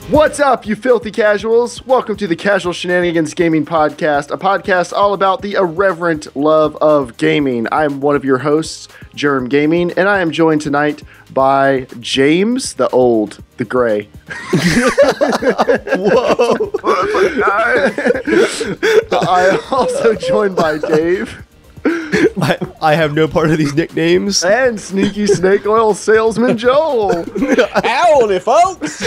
What's up, you filthy casuals? Welcome to the Casual Shenanigans Gaming Podcast, a podcast all about the irreverent love of gaming. I'm one of your hosts, JERMgaming, and I am joined tonight by James, the old, the gray. Whoa. I am also joined by Dave. I have no part of these nicknames. And Sneaky Snake Oil Salesman Joel. Howdy, folks.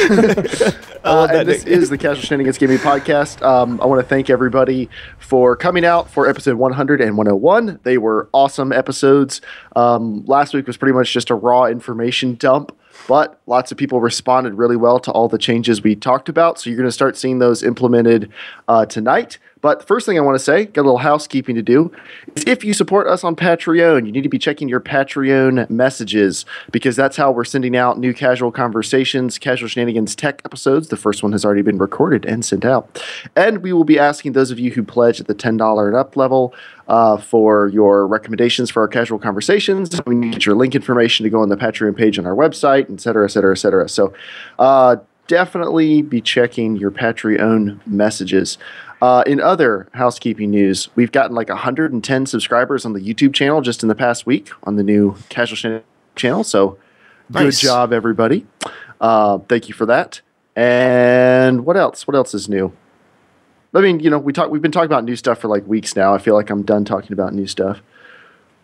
And this is the Casual Shenanigans Gaming Podcast. I want to thank everybody for coming out for episode 100 and 101. They were awesome episodes. Last week was pretty much just a raw information dump, but lots of people responded really well to all the changes we talked about. So you're going to start seeing those implemented tonight. But the first thing I want to say, got a little housekeeping to do, is if you support us on Patreon, you need to be checking your Patreon messages, because that's how we're sending out new Casual Conversations, Casual Shenanigans Tech episodes. The first one has already been recorded and sent out. And we will be asking those of you who pledge at the $10 and up level for your recommendations for our Casual Conversations. We need your link information to go on the Patreon page on our website, et cetera, et cetera, et cetera. So definitely be checking your Patreon messages. In other housekeeping news, we've gotten like 110 subscribers on the YouTube channel just in the past week on the new Casual Shenanigans channel. So Good job, everybody. Thank you for that. And what else? What else is new? I mean, you know, we've been talking about new stuff for like weeks now. I feel like I'm done talking about new stuff.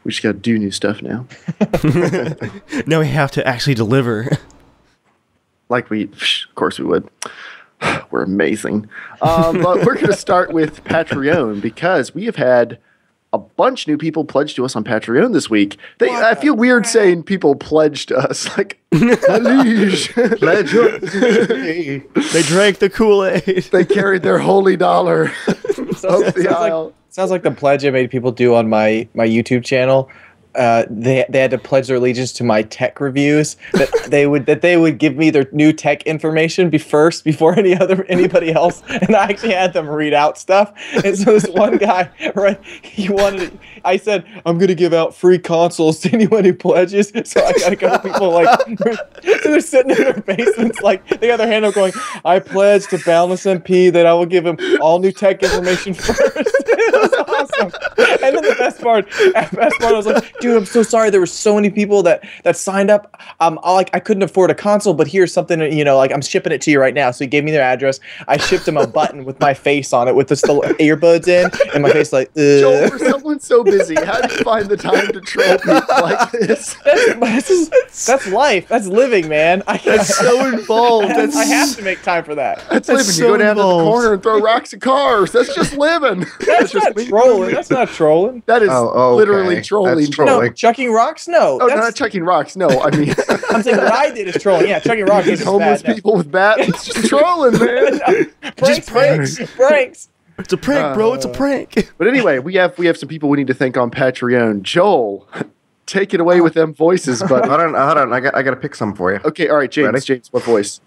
We just got to do new stuff now. Now we have to actually deliver. Of course we would. We're amazing. But we're going to start with Patreon, because we have had a bunch of new people pledge to us on Patreon this week. I feel weird saying people pledged to us. Like, pledge. They drank the Kool-Aid. They carried their holy dollar up the aisle. Sounds like the pledge I made people do on my YouTube channel. They had to pledge their allegiance to my tech reviews, that they would give me their new tech information before anybody else, and I actually had them read out stuff. And so this one guy, right, I said, I'm gonna give out free consoles to anyone who pledges. So I got a couple people so they're sitting in their basements, like they got their hand up going, I pledge to Boundless MP that I will give him all new tech information first. It was awesome. And then the best part, I was like, dude, I'm so sorry. There were so many people that signed up. I couldn't afford a console, but here's something, I'm shipping it to you right now. So he gave me their address. I shipped him a button with my face on it with the earbuds in, and my face like, ugh. Joel, for someone so busy, how do you find the time to troll people like this? That's life. That's living, man. That's so involved. I have to make time for that. That's living. So you go down involved. to the corner and throw rocks at cars. That's just living. That's not trolling. That's not trolling. That is literally trolling. That's trolling. No, chucking rocks? No. Oh, not chucking rocks. No, I mean, I'm saying what I did is trolling. Yeah, chucking rocks is homeless bad. people with bats. It's just trolling, man. Pranks. It's a prank, bro. It's a prank. But anyway, we have some people we need to thank on Patreon. Joel, take it away with them voices, buddy. Hold on. I got to pick some for you. Okay, all right, James. Ready? James, what voice?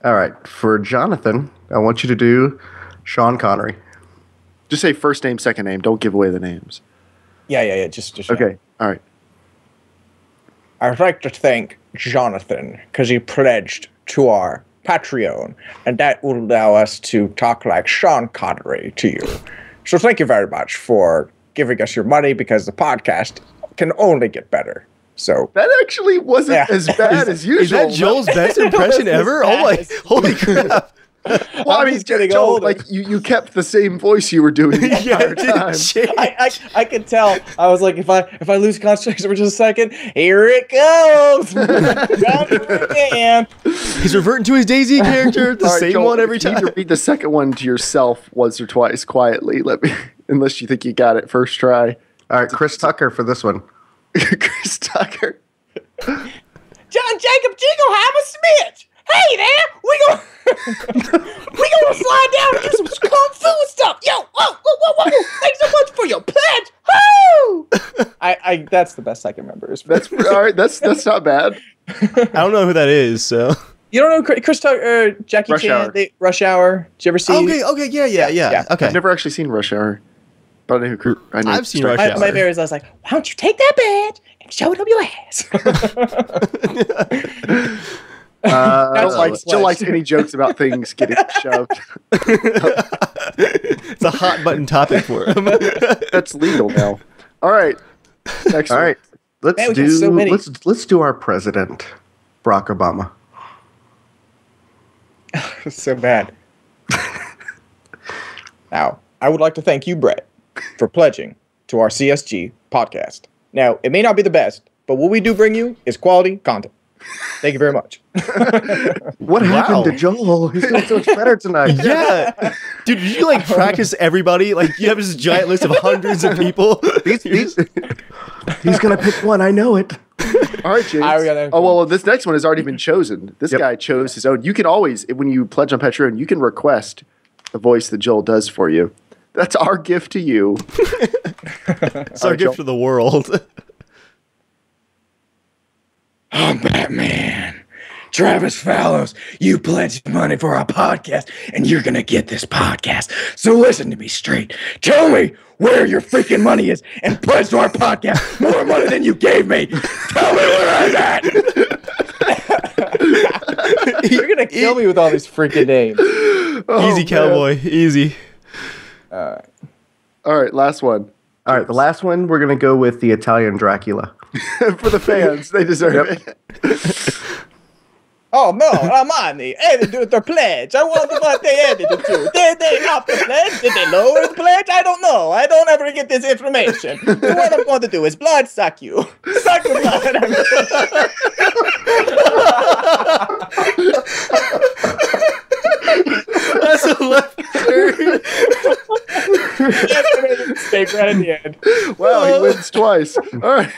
All right. For Jonathan, I want you to do Sean Connery. Just say first name, second name. Don't give away the names. Yeah. Just Okay, all right. I'd like to thank Jonathan because he pledged to our Patreon, and that will allow us to talk like Sean Connery to you. So thank you very much for giving us your money, because the podcast can only get better. So That actually wasn't as bad as usual. Is that Joel's best impression ever? Oh my, holy crap. Well, I mean, just getting Joel, older. like you kept the same voice you were doing the entire time. I could tell. I was like, if I lose concentration for just a second, here it goes. Again. He's reverting to his Daisy character, the All right, same Joel, one every if you time. need to read the second one to yourself once or twice quietly. Unless you think you got it first try. All right, Chris Tucker for this one. Chris Tucker. John Jacob Jingleheimer Smith. Hey there, we gonna slide down and do some kung fu stuff. Yo, whoa! Thanks so much for your pledge. Woo! That's the best I can remember. That's all right. That's not bad. I don't know who that is, so. You don't know Chris Tucker, Jackie Rush Chan, Hour. Rush Hour? Did you ever see? Okay, yeah. Okay. I've never actually seen Rush Hour, but I know who. I've seen Rush Hour. My favorite is I was like, why don't you take that badge and show it up your ass? Jill likes any jokes about things getting shoved. It's a hot button topic for him. That's legal now. All right. Next. All one. right. Let's do our president, Barack Obama. So bad. Now, I would like to thank you, Brett, for pledging to our CSG podcast. Now, it may not be the best, but what we do bring you is quality content. Thank you very much. What happened to Joel? He's doing so much better tonight. Yeah. Dude, did you like practice everybody? Like you have this giant list of hundreds of people. He's going to pick one. I know it. All right, James. Well, this next one has already been chosen. This guy chose his own. You can always, when you pledge on Patreon, you can request the voice that Joel does for you. That's our gift to you. It's our gift to the world. I'm Batman. Travis Fallows, you pledged money for our podcast, and you're going to get this podcast. So listen to me straight. Tell me where your freaking money is and pledge to our podcast more money than you gave me. Tell me where I'm at. You're going to kill me with all these freaking names. Easy, cowboy. Easy. All right, last one. All right, the last one, we're going to go with the Italian Dracula. For the fans, they deserve it. Oh no, Armani edited their pledge. I wonder what they edited to. Did they up the pledge? Did they lower the pledge? I don't know. I don't ever get this information. So what I'm going to do is blood suck you. Suck your blood. That's a left turn. Mistake right at the end. Wow, he wins twice. All right.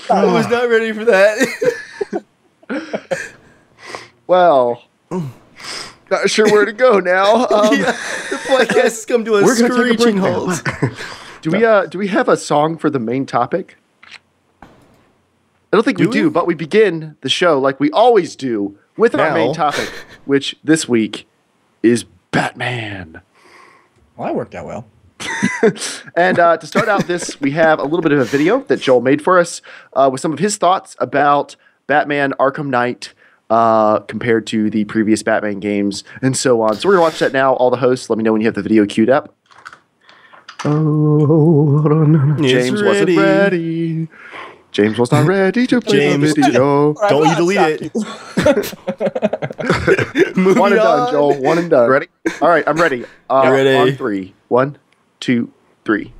I was not ready for that. Well, not sure where to go now. The podcast has come to a screeching halt. Do we have a song for the main topic? I don't think we do, but we begin the show like we always do with our main topic, which this week is Batman. Well, that worked out well. And to start out this, we have a little bit of a video that Joel made for us with some of his thoughts about Batman Arkham Knight compared to the previous Batman games and so on. So we're going to watch that now. All the hosts, let me know when you have the video queued up. Oh, hold on. James wasn't ready. James was not ready to play the video. Don't you delete it. One and done, Joel. One and done. Ready? All right, I'm ready. Ready. On 3. 1, 2, 3.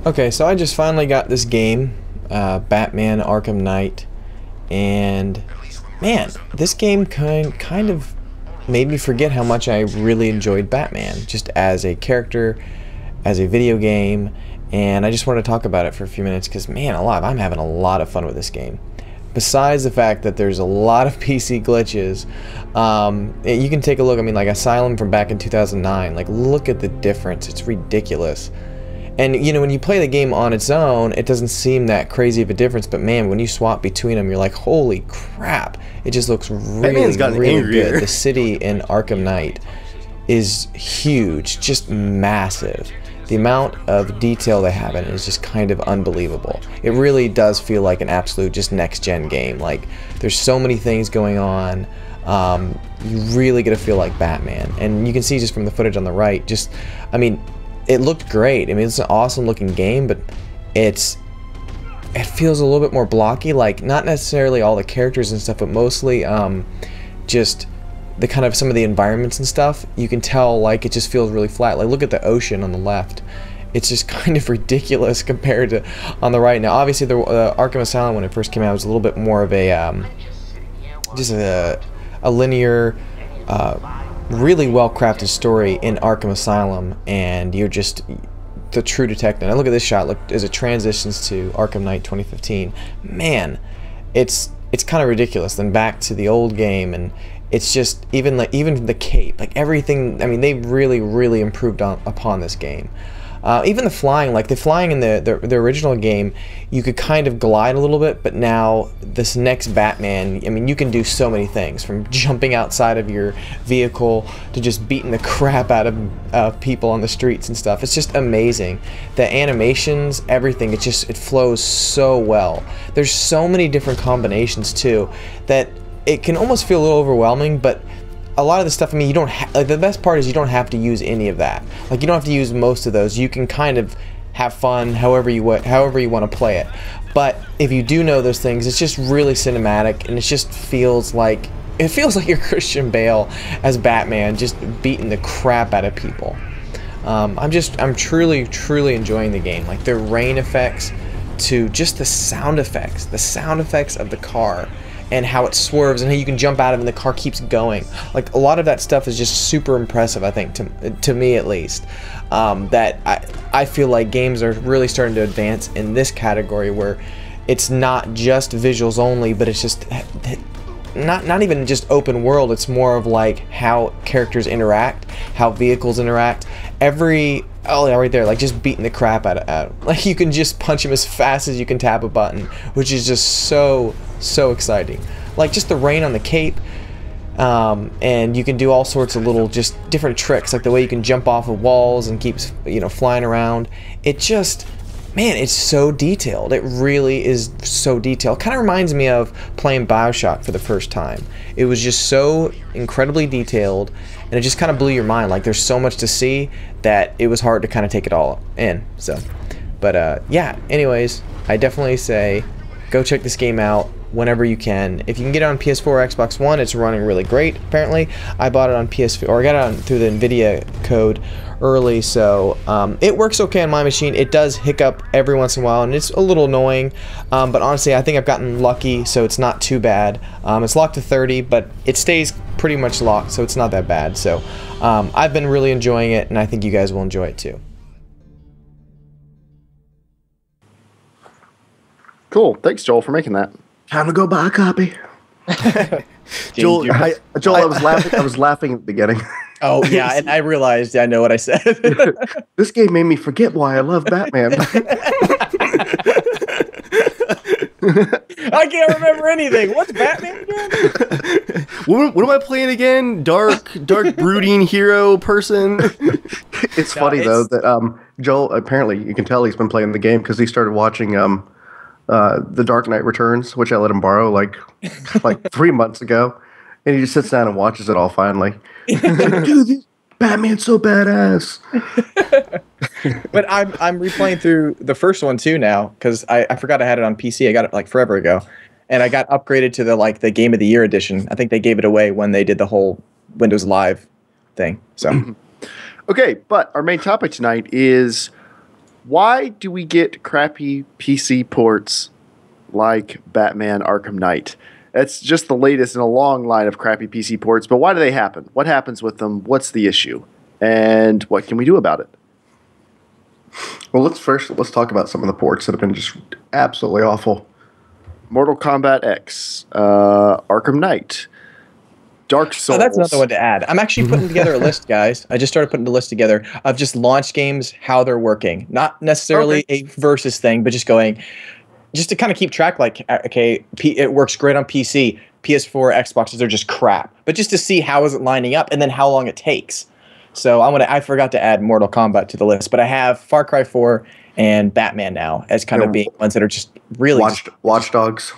Okay, so I just finally got this game, Batman Arkham Knight, and man, this game kind of made me forget how much I really enjoyed Batman, just as a character, as a video game, and I just wanted to talk about it for a few minutes because, man alive, I'm having a lot of fun with this game. Besides the fact that there's a lot of PC glitches, you can take a look, I mean, like Asylum from back in 2009, like look at the difference, it's ridiculous. And you know, when you play the game on its own, it doesn't seem that crazy of a difference, but man, when you swap between them, you're like, holy crap, it just looks really good. The city in Arkham Knight is huge, just massive. The amount of detail they have in it is just kind of unbelievable. It really does feel like an absolute just next-gen game. Like, there's so many things going on. You really get to feel like Batman. And you can see just from the footage on the right, just, I mean, it looked great. I mean, it's an awesome-looking game, but it feels a little bit more blocky. Like, not necessarily all the characters and stuff, but mostly just the kind of some of the environments and stuff, you can tell like it just feels really flat. Like look at the ocean on the left. It's just kind of ridiculous compared to on the right. Now obviously the Arkham Asylum when it first came out was a little bit more of a just a linear really well crafted story in Arkham Asylum, and you're just the true detective. And look at this shot, look as it transitions to Arkham Knight 2015. Man, it's kind of ridiculous. Then back to the old game, and it's just even the cape, like everything. I mean, they really improved upon this game. Even the flying, like the flying in the original game, you could kind of glide a little bit, but now this next Batman, I mean, you can do so many things, from jumping outside of your vehicle to just beating the crap out of people on the streets and stuff. It's just amazing. The animations, everything, it flows so well. There's so many different combinations too that it can almost feel a little overwhelming, but a lot of the stuff, I mean, you don't like, the best part is you don't have to use any of that. Like, you don't have to use most of those. You can kind of have fun however you want to play it. But if you do know those things, it's just really cinematic, and it just feels like you're Christian Bale as Batman, just beating the crap out of people. I'm truly enjoying the game. Like, the rain effects to just the sound effects of the car, and how it swerves and how you can jump out of it and the car keeps going. Like, a lot of that stuff is just super impressive, I think, to me at least. That I feel like games are really starting to advance in this category, where it's not just visuals only, but it's just not even just open world. It's more of like how characters interact, how vehicles interact. Oh yeah, right there, like just beating the crap out of like, you can just punch him as fast as you can tap a button, which is just so exciting. Like, just the rain on the cape, and you can do all sorts of little just different tricks, like the way you can jump off of walls and keep, you know, flying around. It just, man, it's so detailed. It really is so detailed. Kind of reminds me of playing BioShock for the first time. It was just so incredibly detailed, and it just kind of blew your mind. Like, there's so much to see that it was hard to kind of take it all in. So, but yeah, anyways, I definitely say go check this game out whenever you can. If you can get it on PS4 or Xbox One, it's running really great, apparently. I bought it on PS4, or I got it through the NVIDIA code early, so it works okay on my machine. It does hiccup every once in a while, and it's a little annoying, but honestly, I think I've gotten lucky, so it's not too bad. It's locked to 30, but it stays pretty much locked, so it's not that bad. So I've been really enjoying it, and I think you guys will enjoy it too. Cool. Thanks, Joel, for making that. Time to go buy a copy. Joel, I was laughing at the beginning. Oh yeah, and I realized I know what I said. This game made me forget why I love Batman. I can't remember anything. What's Batman again? What am I playing again? Dark brooding hero person. It's funny though that Joel, apparently you can tell he's been playing the game because he started watching The Dark Knight Returns, which I let him borrow like 3 months ago, and he just sits down and watches it all finally. He's like, dude, Batman's so badass. But I'm replaying through the first one too now, because I forgot I had it on PC. I got it like forever ago, and I got upgraded to the Game of the Year edition. I think they gave it away when they did the whole Windows Live thing. So Okay, but our main topic tonight is, why do we get crappy PC ports like Batman Arkham Knight? That's just the latest in a long line of crappy PC ports, but why do they happen? What happens with them? What's the issue? And what can we do about it? Well, let's talk about some of the ports that have been just absolutely awful. Mortal Kombat X, Arkham Knight, Dark Souls. Oh, that's another one to add. I'm actually putting together a list, guys. I just started putting the list together of just launch games, how they're working. Not necessarily a versus thing, but just to kind of keep track, like, okay, it works great on PC, PS4, Xboxes are just crap. But just to see how is it lining up and then how long it takes. So I forgot to add Mortal Kombat to the list, but I have Far Cry 4 and Batman now as kind of being ones that are just really Watch Dogs.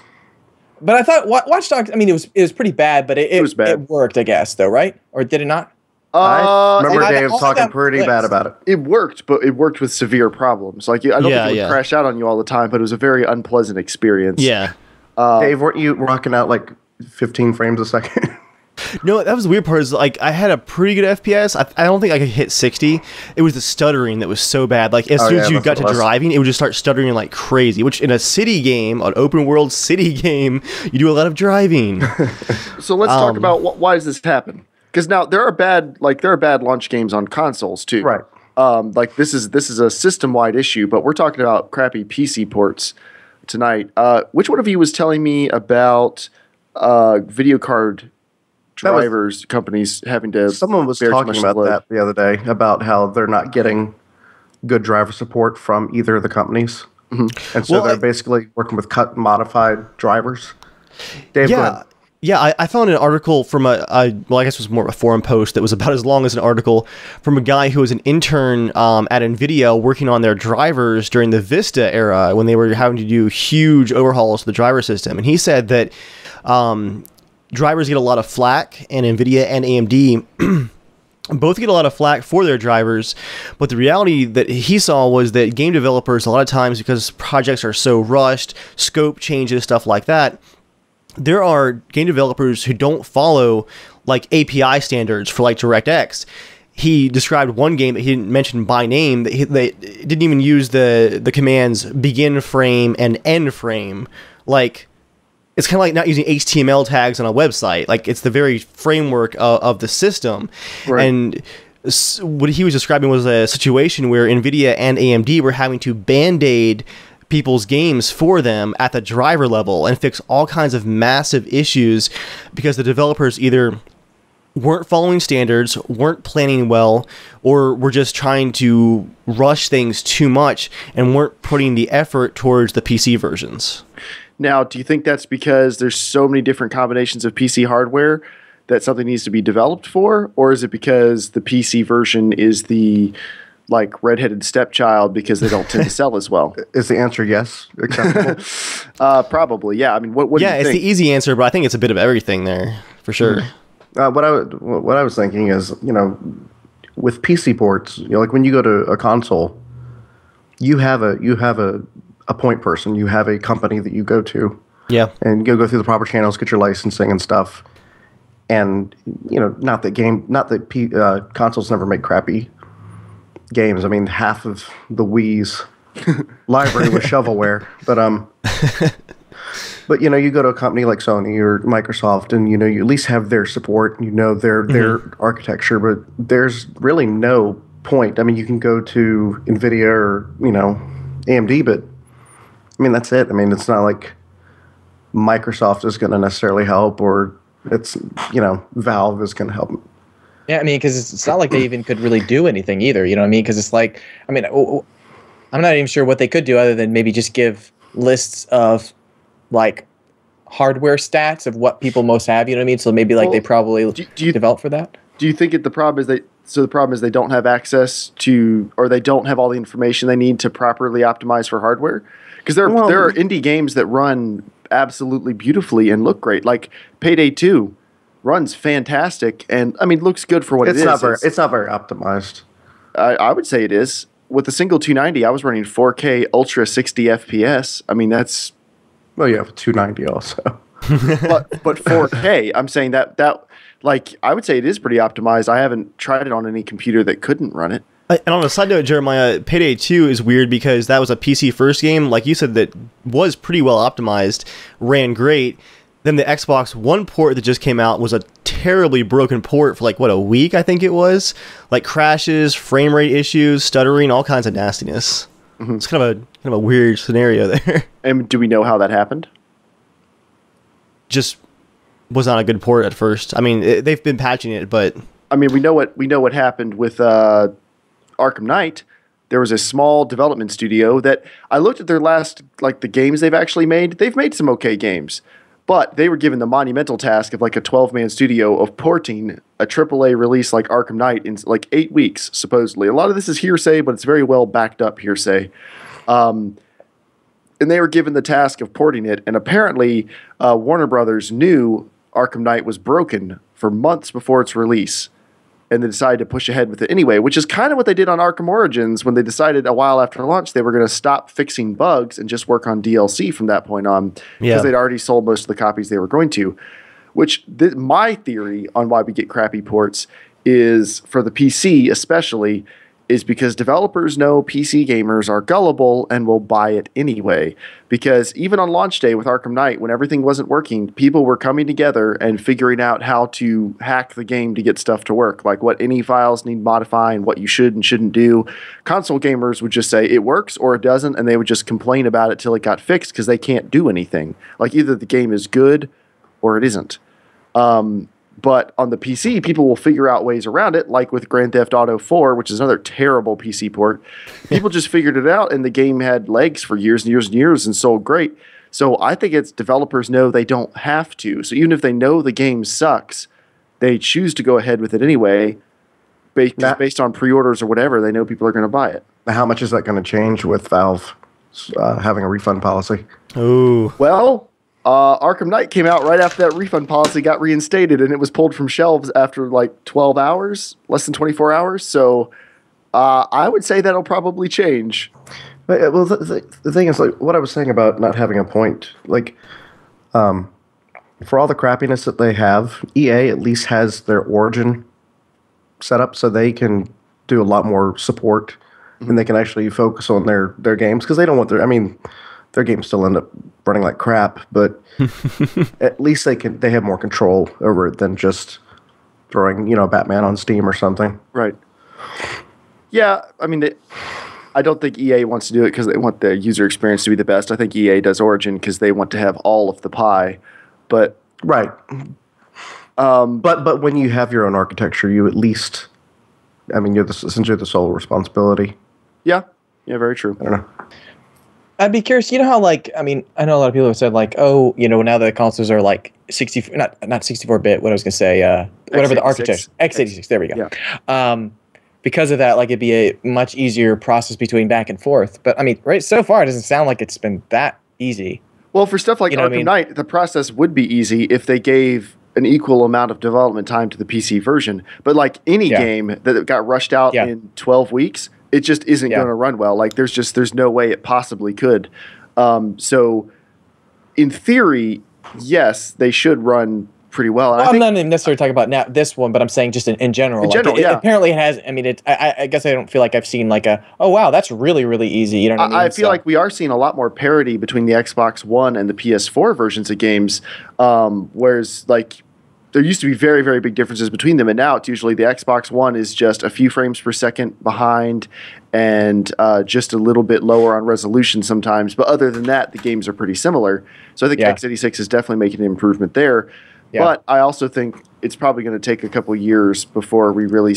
But I thought Watch Dogs, I mean, it was pretty bad, but it was bad. It worked, I guess, though, right? Or did it not? I remember Dave talking pretty bad about it. It worked, but it worked with severe problems. Like, I don't think it would crash out on you all the time, but it was a very unpleasant experience. Yeah. Dave, weren't you rocking out like 15 frames a second? No, that was the weird part. Is like I had a pretty good FPS. I don't think I could hit 60. It was the stuttering that was so bad. Like as soon as you got to driving, it would just start stuttering like crazy. Which in a city game, an open world city game, you do a lot of driving. So let's talk about why does this happen? Because now there are bad launch games on consoles too. Right. Like this is a system wide issue, but we're talking about crappy PC ports tonight. Which one of you was telling me about video card companies having to? Someone was talking about that the other day, about how they're not getting good driver support from either of the companies. Mm-hmm. And so they're basically working with cut modified drivers. Dave, go ahead. Yeah, I found an article from I guess it was more of a forum post that was about as long as an article from a guy who was an intern at NVIDIA working on their drivers during the Vista era when they were having to do huge overhauls to the driver system. And he said that drivers get a lot of flack, and NVIDIA and AMD both get a lot of flack for their drivers, but the reality that he saw was that game developers, a lot of times, because projects are so rushed, scope changes, stuff like that, there are game developers who don't follow like API standards for like DirectX. He described one game that he didn't mention by name that they didn't even use the commands begin frame and end frame. Like, it's kind of like not using HTML tags on a website. Like, it's the very framework of the system. Right. And what he was describing was a situation where NVIDIA and AMD were having to band-aid people's games for them at the driver level and fix all kinds of massive issues because the developers either weren't following standards, weren't planning well, or were just trying to rush things too much and weren't putting the effort towards the PC versions. Now, do you think that's because there's so many different combinations of PC hardware that something needs to be developed for? Or is it because the PC version is the like redheaded stepchild because they don't tend to sell as well? Is the answer yes? Acceptable? Probably, yeah. I mean, what do you think? Yeah, it's the easy answer, but I think it's a bit of everything there, for sure. What I was thinking is, with PC ports, like when you go to a console, you have a point person, you have a company that you go to. Yeah. And you go through the proper channels, get your licensing and stuff. And, not that consoles never make crappy games. I mean, half of the Wii's library was shovelware, but you go to a company like Sony or Microsoft, and you at least have their support, their architecture, but there's really no point. I mean, you can go to NVIDIA or AMD, but I mean that's it. I mean, it's not like Microsoft is going to necessarily help, or it's Valve is going to help. Yeah, I mean, because it's not like they even could really do anything either. You know what I mean? Because it's like, I mean, I'm not even sure what they could do other than maybe just give lists of like hardware stats of what people most have. You know what I mean? So maybe like they probably develop for that. Do you think the problem is they don't have access to, or they don't have all the information they need to properly optimize for hardware? Because there are indie games that run absolutely beautifully and look great, like Payday 2. Runs fantastic, and I mean looks good for what it is. It's not very optimized. I would say it is. With a single 290, I was running 4K Ultra 60 FPS. I mean that's. Well, you have 290 also. but 4K, I'm saying that like I would say it is pretty optimized. I haven't tried it on any computer that couldn't run it. And on a side note, Jeremiah, Payday 2 is weird because that was a PC first game, like you said, that was pretty well optimized, ran great. Then the Xbox One port that just came out was a terribly broken port for like, a week, I think it was? Like crashes, frame rate issues, stuttering, all kinds of nastiness. Mm-hmm. It's kind of a weird scenario there. And do we know how that happened? Just was not a good port at first. I mean, they've been patching it, but... I mean, we know what happened with Arkham Knight. There was a small development studio that I looked at their last, like the games they've actually made. They've made some okay games. But they were given the monumental task of like a 12-man studio of porting a AAA release like Arkham Knight in like 8 weeks, supposedly. A lot of this is hearsay, but it's very well backed up hearsay. And they were given the task of porting it, and apparently Warner Brothers knew Arkham Knight was broken for months before its release, and they decided to push ahead with it anyway, which is kind of what they did on Arkham Origins when they decided a while after launch they were going to stop fixing bugs and just work on DLC from that point on because they'd already sold most of the copies they were going to, which my theory on why we get crappy ports is, for the PC especially, is because developers know PC gamers are gullible and will buy it anyway. Because even on launch day with Arkham Knight, when everything wasn't working, people were coming together and figuring out how to hack the game to get stuff to work, like what INI files need modifying, what you should and shouldn't do. Console gamers would just say it works or it doesn't, and they would just complain about it till it got fixed because they can't do anything. Like either the game is good or it isn't. But on the PC, people will figure out ways around it, like with Grand Theft Auto 4, which is another terrible PC port. People just figured it out, and the game had legs for years and years and years and sold great. So I think it's developers know they don't have to. So even if they know the game sucks, they choose to go ahead with it anyway, based on pre-orders or whatever. They know people are going to buy it. How much is that going to change with Valve having a refund policy? Ooh. Well, Arkham Knight came out right after that refund policy got reinstated, and it was pulled from shelves after like 12 hours, less than 24 hours. So I would say that'll probably change. Well, the thing is, like, what I was saying about not having a point, like, for all the crappiness that they have, EA at least has their Origin set up so they can do a lot more support, and they can actually focus on their games, because they don't want their games still end up running like crap, but at least they have more control over it than just throwing, Batman on Steam or something. Right. Yeah, I mean, I don't think EA wants to do it because they want the user experience to be the best. I think EA does Origin because they want to have all of the pie. But right. But when you have your own architecture, you at least, you're essentially the sole responsibility. Yeah, very true. I don't know. I'd be curious, how, I know a lot of people have said, oh, now the consoles are not 64-bit, what I was going to say, whatever the architecture, x86, there we go. Yeah. Because of that, it'd be a much easier process between back and forth. But, right, so far, it doesn't sound like it's been that easy. Well, for stuff like Arkham Knight, the process would be easy if they gave an equal amount of development time to the PC version. But, any game that got rushed out in 12 weeks, it just isn't going to run well. There's no way it possibly could. So, in theory, yes, they should run pretty well. And I'm not even necessarily talking about this one, but I'm saying just in general. In general, apparently it has. I guess I don't feel like I've seen oh wow, that's really really easy. You know what I mean? I feel like we are seeing a lot more parity between the Xbox One and the PS4 versions of games, whereas there used to be very, very big differences between them, and now it's usually the Xbox One is just a few frames per second behind and just a little bit lower on resolution sometimes. But other than that, the games are pretty similar. So I think x86 is definitely making an improvement there. Yeah. But I also think it's probably going to take a couple years before we really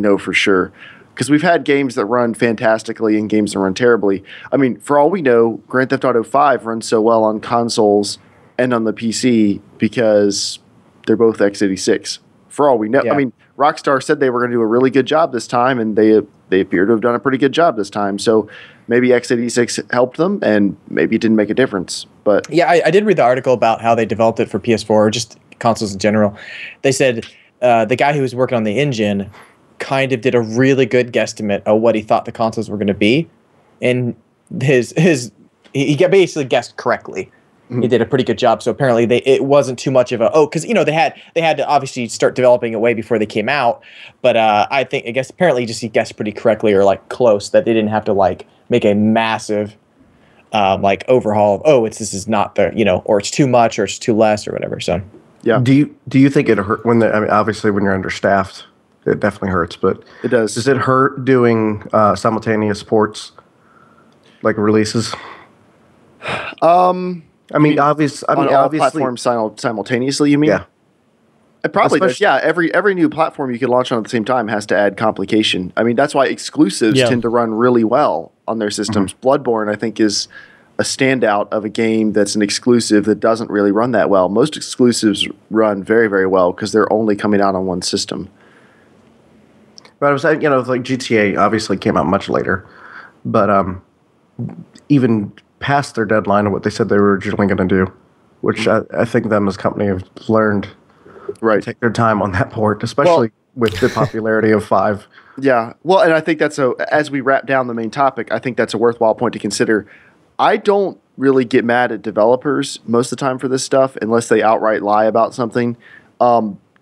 know for sure. Because we've had games that run fantastically and games that run terribly. For all we know, Grand Theft Auto 5 runs so well on consoles and on the PC because they're both x86. For all we know. Yeah. Rockstar said they were going to do a really good job this time, and they appear to have done a pretty good job this time. So maybe x86 helped them, and maybe it didn't make a difference. But yeah, I did read the article about how they developed it for PS4 or just consoles in general. They said the guy who was working on the engine kind of did a really good guesstimate of what he thought the consoles were going to be, and he basically guessed correctly. He did a pretty good job. So apparently it wasn't too much of because they had to obviously start developing it way before they came out. But I guess apparently he guessed pretty correctly or close that they didn't have to make a massive overhaul of this is not the or it's too much or it's too less or whatever. So yeah. Do you think it hurt when obviously when you're understaffed, it definitely hurts, but it does. Does it hurt doing simultaneous ports releases? Obviously, all platforms simultaneously. You mean? Yeah, it probably does. Yeah, every new platform you can launch on at the same time has to add complication. That's why exclusives tend to run really well on their systems. Mm-hmm. Bloodborne, I think, is a standout of a game that's an exclusive that doesn't really run that well. Most exclusives run very, very well because they're only coming out on one system. But I was saying, GTA obviously came out much later, but even past their deadline of what they said they were originally going to do, which I think them as a company have learned to take their time on that port, especially with the popularity of 5. Yeah, well, and I think as we wrap down the main topic, I think that's a worthwhile point to consider. I don't really get mad at developers most of the time for this stuff unless they outright lie about something.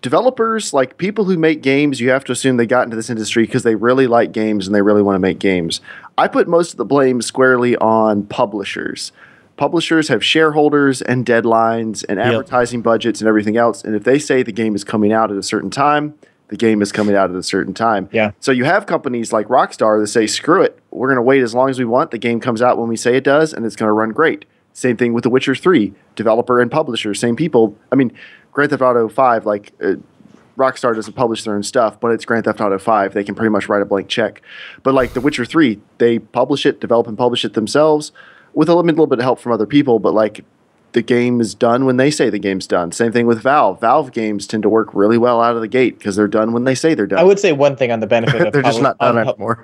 Developers, people who make games, you have to assume they got into this industry because they really like games and they really want to make games. I put most of the blame squarely on publishers. Publishers have shareholders and deadlines and advertising budgets and everything else. And if they say the game is coming out at a certain time, the game is coming out at a certain time. Yeah. So you have companies like Rockstar that say, screw it, we're going to wait as long as we want. The game comes out when we say it does, and it's going to run great. Same thing with The Witcher 3, developer and publisher, same people. I mean, Grand Theft Auto 5, like Rockstar doesn't publish their own stuff, but it's Grand Theft Auto 5. They can pretty much write a blank check. But like The Witcher 3, they publish it, develop and publish it themselves with a little bit of help from other people, but like the game is done when they say the game's done. Same thing with Valve. Valve games tend to work really well out of the gate because they're done when they say they're done. I would say one thing on the benefit of they're just not done anymore.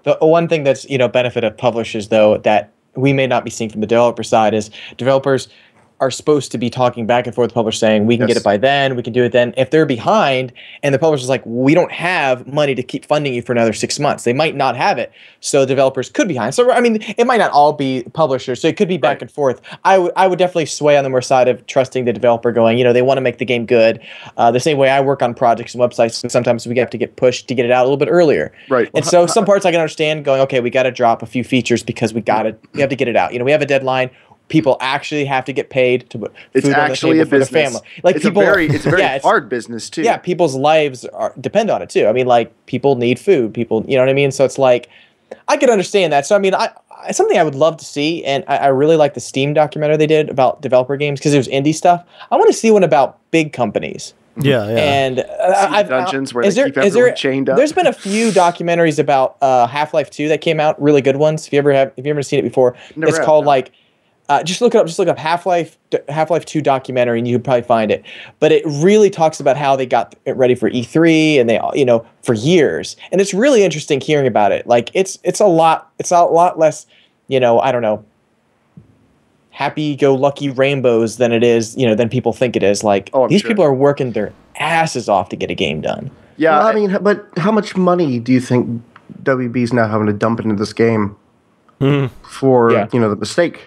The one thing that's benefit of publishers though that we may not be seeing from the developer side is developers are supposed to be talking back and forth with publishers saying we can get it by then, we can do it then. If they're behind and the publisher's like, we don't have money to keep funding you for another 6 months, they might not have it. So developers could be behind. So I mean, it might not all be publishers, so it could be back and forth. I would definitely sway on the more side of trusting the developer going, they want to make the game good. The same way I work on projects and websites, so sometimes we have to get pushed to get it out a little bit earlier. Right. And so some parts I can understand going, okay, we got to drop a few features because we have to get it out. We have a deadline. People actually have to get paid to put food on the table for their family. Like it's people, it's a very hard business too. Yeah, people's lives depend on it too. I mean, like people need food. People, you know what I mean. So it's like I could understand that. So I mean, something I would love to see, and I really like the Steam documentary they did about developer games because it was indie stuff. I want to see one about big companies. Yeah. And dungeons where they keep everyone chained up. There's been a few documentaries about Half-Life 2 that came out, really good ones. If you ever seen it before, it's called like. Just look up Half-Life 2 documentary and you could probably find it. But it really talks about how they got it ready for E3 and they for years. And it's really interesting hearing about it. Like it's a lot less, I don't know, happy-go-lucky rainbows than it is, than people think it is. Like these people are working their asses off to get a game done. Yeah, well, I mean, but how much money do you think WB's now having to dump into this game for the mistake?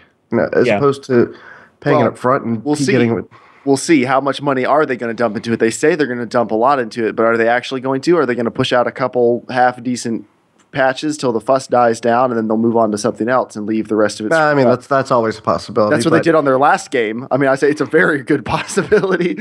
As opposed to paying it up front and getting it. We'll see. How much money are they going to dump into it? They say they're going to dump a lot into it, but are they actually going to? Or are they going to push out a couple half-decent patches till the fuss dies down and then they'll move on to something else and leave the rest of it? I mean, that's always a possibility. That's what they did on their last game. I mean, I say it's a very good possibility.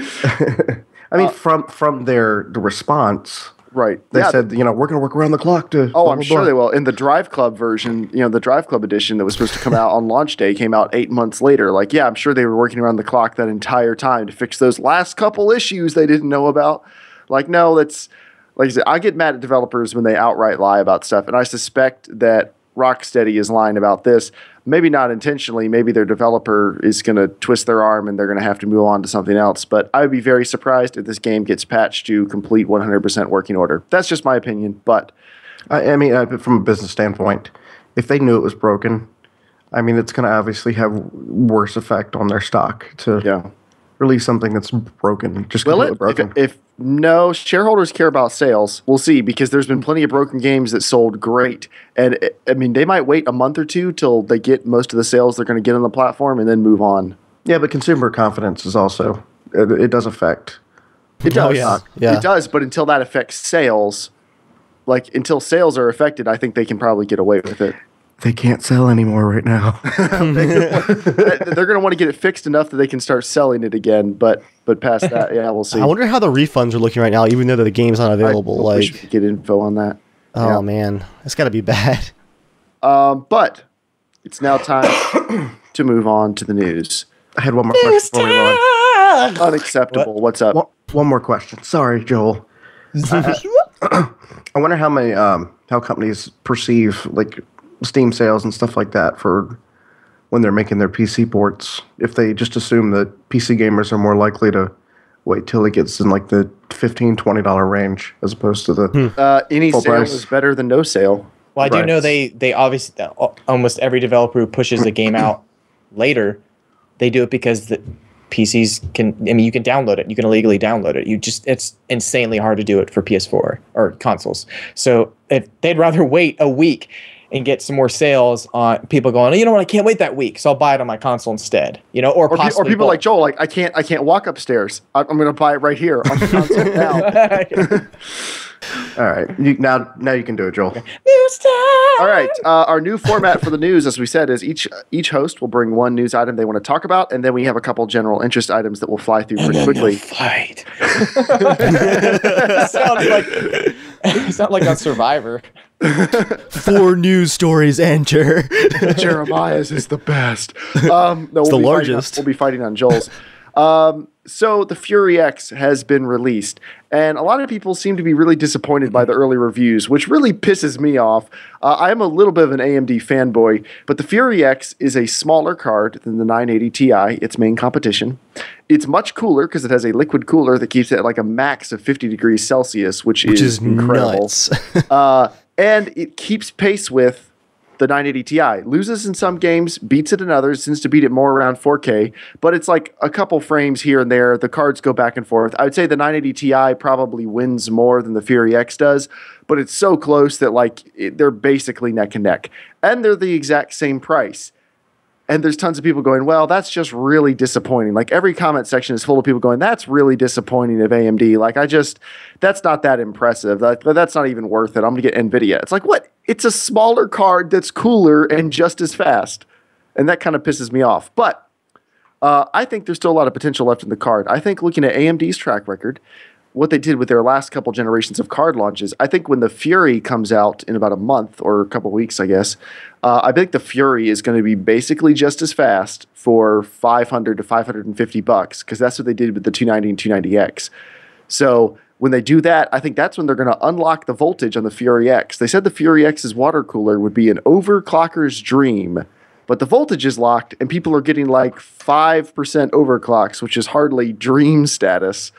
I mean, from the response... Right. They said, we're going to work around the clock to... Oh, I'm sure they will. In the Drive Club version, the Drive Club edition that was supposed to come out on launch day came out 8 months later. Like, I'm sure they were working around the clock that entire time to fix those last couple issues they didn't know about. Like, no, that's... Like I said, I get mad at developers when they outright lie about stuff, and I suspect that Rocksteady is lying about this. Maybe not intentionally. Maybe their developer is going to twist their arm and they're going to have to move on to something else. But I would be very surprised if this game gets patched to complete 100% working order. That's just my opinion. But I mean, from a business standpoint, if they knew it was broken, I mean, it's going to obviously have worse effect on their stock to release something that's broken. Just completely broken. If no shareholders care about sales, we'll see, because there's been plenty of broken games that sold great. And I mean, they might wait a month or two till they get most of the sales they're going to get on the platform and then move on. Yeah, but consumer confidence is also, it does affect. It does. Oh, yeah. It does. But until that affects sales, until sales are affected, I think they can probably get away with it. They can't sell anymore right now. They're going to want to get it fixed enough that they can start selling it again. But past that, we'll see. I wonder how the refunds are looking right now, even though the game's not available. I wish we could get info on that. Oh man, it's got to be bad. But it's now time to move on to the news. I had one more question before we run. Unacceptable. What's up? One more question. Sorry, Joel. I wonder how many how companies perceive Steam sales and stuff like that for when they're making their PC ports. If they just assume that PC gamers are more likely to wait till it gets in the $15-$20 range as opposed to the any full sale price. is better than no sale. Well, I do know they obviously almost every developer who pushes the game out later, they do it because the PCs can. I mean, you can download it. You can illegally download it. It's insanely hard to do it for PS4 or consoles. So if they'd rather wait a week and get some more sales on people going, you know what, I can't wait that week, so I'll buy it on my console instead. Or people like Joel, I can't walk upstairs. I'm going to buy it right here on the console now. All right, now you can do it, Joel. News time! All right, our new format for the news, as we said, is each host will bring one news item they want to talk about, and then we have a couple general interest items that we'll fly through pretty quickly. Fight. It's not like on Survivor. 4 news stories enter. Jeremiah's is the best. No, it's the largest. We'll be fighting on Joel's. So the Fury X has been released, and a lot of people seem to be really disappointed by the early reviews, which really pisses me off. I am a little bit of an AMD fanboy, but the Fury X is a smaller card than the 980 Ti, its main competition. It's much cooler because it has a liquid cooler that keeps it at like a max of 50 degrees Celsius, which is incredible. Nuts. And it keeps pace with the 980 Ti. Loses in some games, beats it in others, tends to beat it more around 4K, but it's like a couple frames here and there. The cards go back and forth. I would say the 980 Ti probably wins more than the Fury X does, but it's so close that they're basically neck and neck. And they're the exact same price. And there's tons of people going, well, that's just really disappointing. Like every comment section is full of people going, that's really disappointing of AMD. Like that's not that impressive. That's not even worth it. I'm going to get NVIDIA. It's like, what? It's a smaller card that's cooler and just as fast. And that kind of pisses me off. But I think there's still a lot of potential left in the card. I think looking at AMD's track record, what they did with their last couple generations of card launches, I think when the Fury comes out in about a month or a couple weeks, I guess, I think the Fury is going to be basically just as fast for $500 to $550 because that's what they did with the 290 and 290X. So when they do that, I think that's when they're going to unlock the voltage on the Fury X. They said the Fury X's water cooler would be an overclocker's dream, but the voltage is locked and people are getting like 5% overclocks, which is hardly dream status.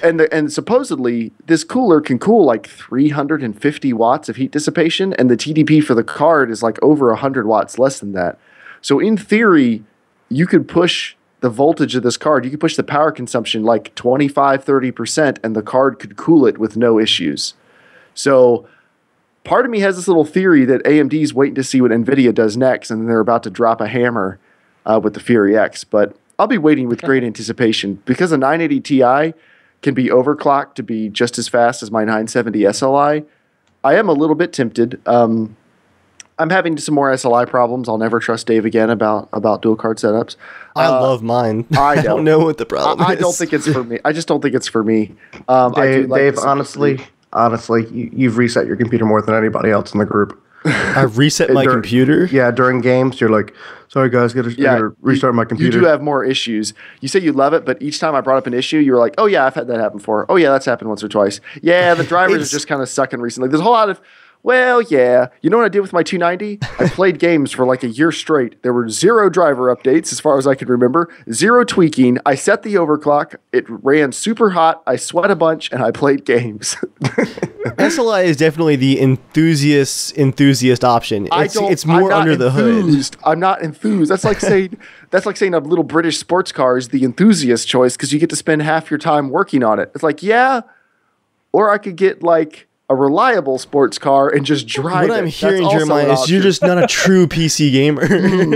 And supposedly this cooler can cool like 350 watts of heat dissipation, and the TDP for the card is like over 100 watts less than that. So in theory, you could push the voltage of this card, you could push the power consumption like 25-30%, and the card could cool it with no issues. So part of me has this little theory that AMD's waiting to see what NVIDIA does next, and they're about to drop a hammer with the Fury X. But I'll be waiting with great anticipation because a 980 Ti can be overclocked to be just as fast as my 970 SLI. I am a little bit tempted. I'm having some more SLI problems. I'll never trust Dave again about dual card setups. I love mine. I don't know what the problem is. I don't think it's for me. I just don't think it's for me. Dave, honestly, you've reset your computer more than anybody else in the group. I reset my computer? Yeah, during games, you're like, sorry guys, gotta restart my computer. You do have more issues. You say you love it, but each time I brought up an issue, you were like, oh yeah, I've had that happen before. Oh yeah, that's happened once or twice. Yeah, the drivers are just kind of sucking recently. There's a whole lot of, well, yeah. You know what I did with my 290? I played games for like a year straight. There were 0 driver updates as far as I could remember, 0 tweaking. I set the overclock. It ran super hot. I sweat a bunch, and I played games. SLI is definitely the enthusiast option. It's more under the hood. I'm not enthused. That's like saying a little British sports car is the enthusiast choice because you get to spend half your time working on it. It's like, yeah, or I could get like a reliable sports car and just drive it. What I'm hearing, Jeremiah, is you're just not a true PC gamer.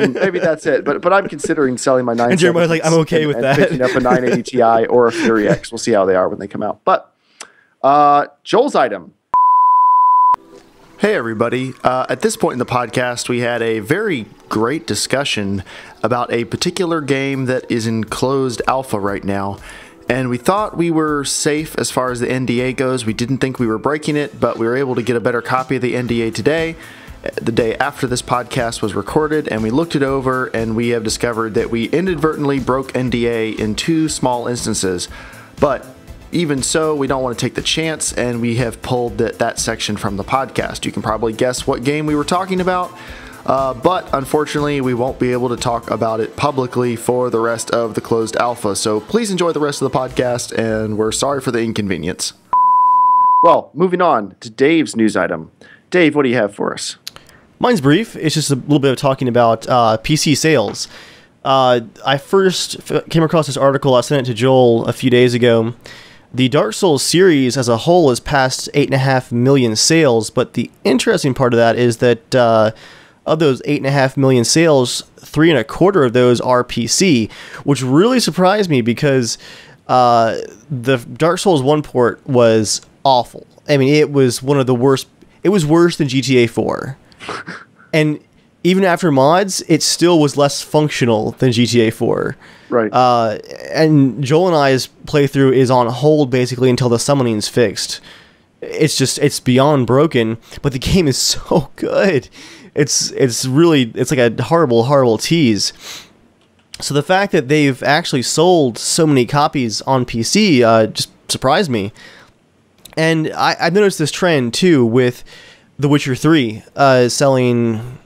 Maybe that's it. But I'm considering selling my 970. And Jeremiah's like, I'm okay with that. Picking up a 980 Ti or a Fury X. We'll see how they are when they come out. But Joel's item. Hey everybody. At this point in the podcast, we had a very great discussion about a particular game that is in closed alpha right now. And we thought we were safe as far as the NDA goes. We didn't think we were breaking it, but we were able to get a better copy of the NDA today, the day after this podcast was recorded, and we looked it over, and we have discovered that we inadvertently broke NDA in 2 small instances. But even so, we don't want to take the chance, and we have pulled that section from the podcast. You can probably guess what game we were talking about. But unfortunately, we won't be able to talk about it publicly for the rest of the closed alpha. So please enjoy the rest of the podcast, and we're sorry for the inconvenience. Well, moving on to Dave's news item. Dave, what do you have for us? Mine's brief. It's just a little bit of talking about PC sales. I first came across this article. I sent it to Joel a few days ago. The Dark Souls series as a whole has passed 8.5 million sales, but the interesting part of that is that of those 8.5 million sales, 3.25 of those are PC, which really surprised me because the Dark Souls 1 port was awful. I mean, it was one of the worst. It was worse than GTA 4. And even after mods, it still was less functional than GTA 4. Right. And Joel and I's playthrough is on hold basically until the summoning's fixed. It's beyond broken, but the game is so good. It's like a horrible tease. So the fact that they've actually sold so many copies on PC just surprised me. And I've noticed this trend too with The Witcher 3 selling,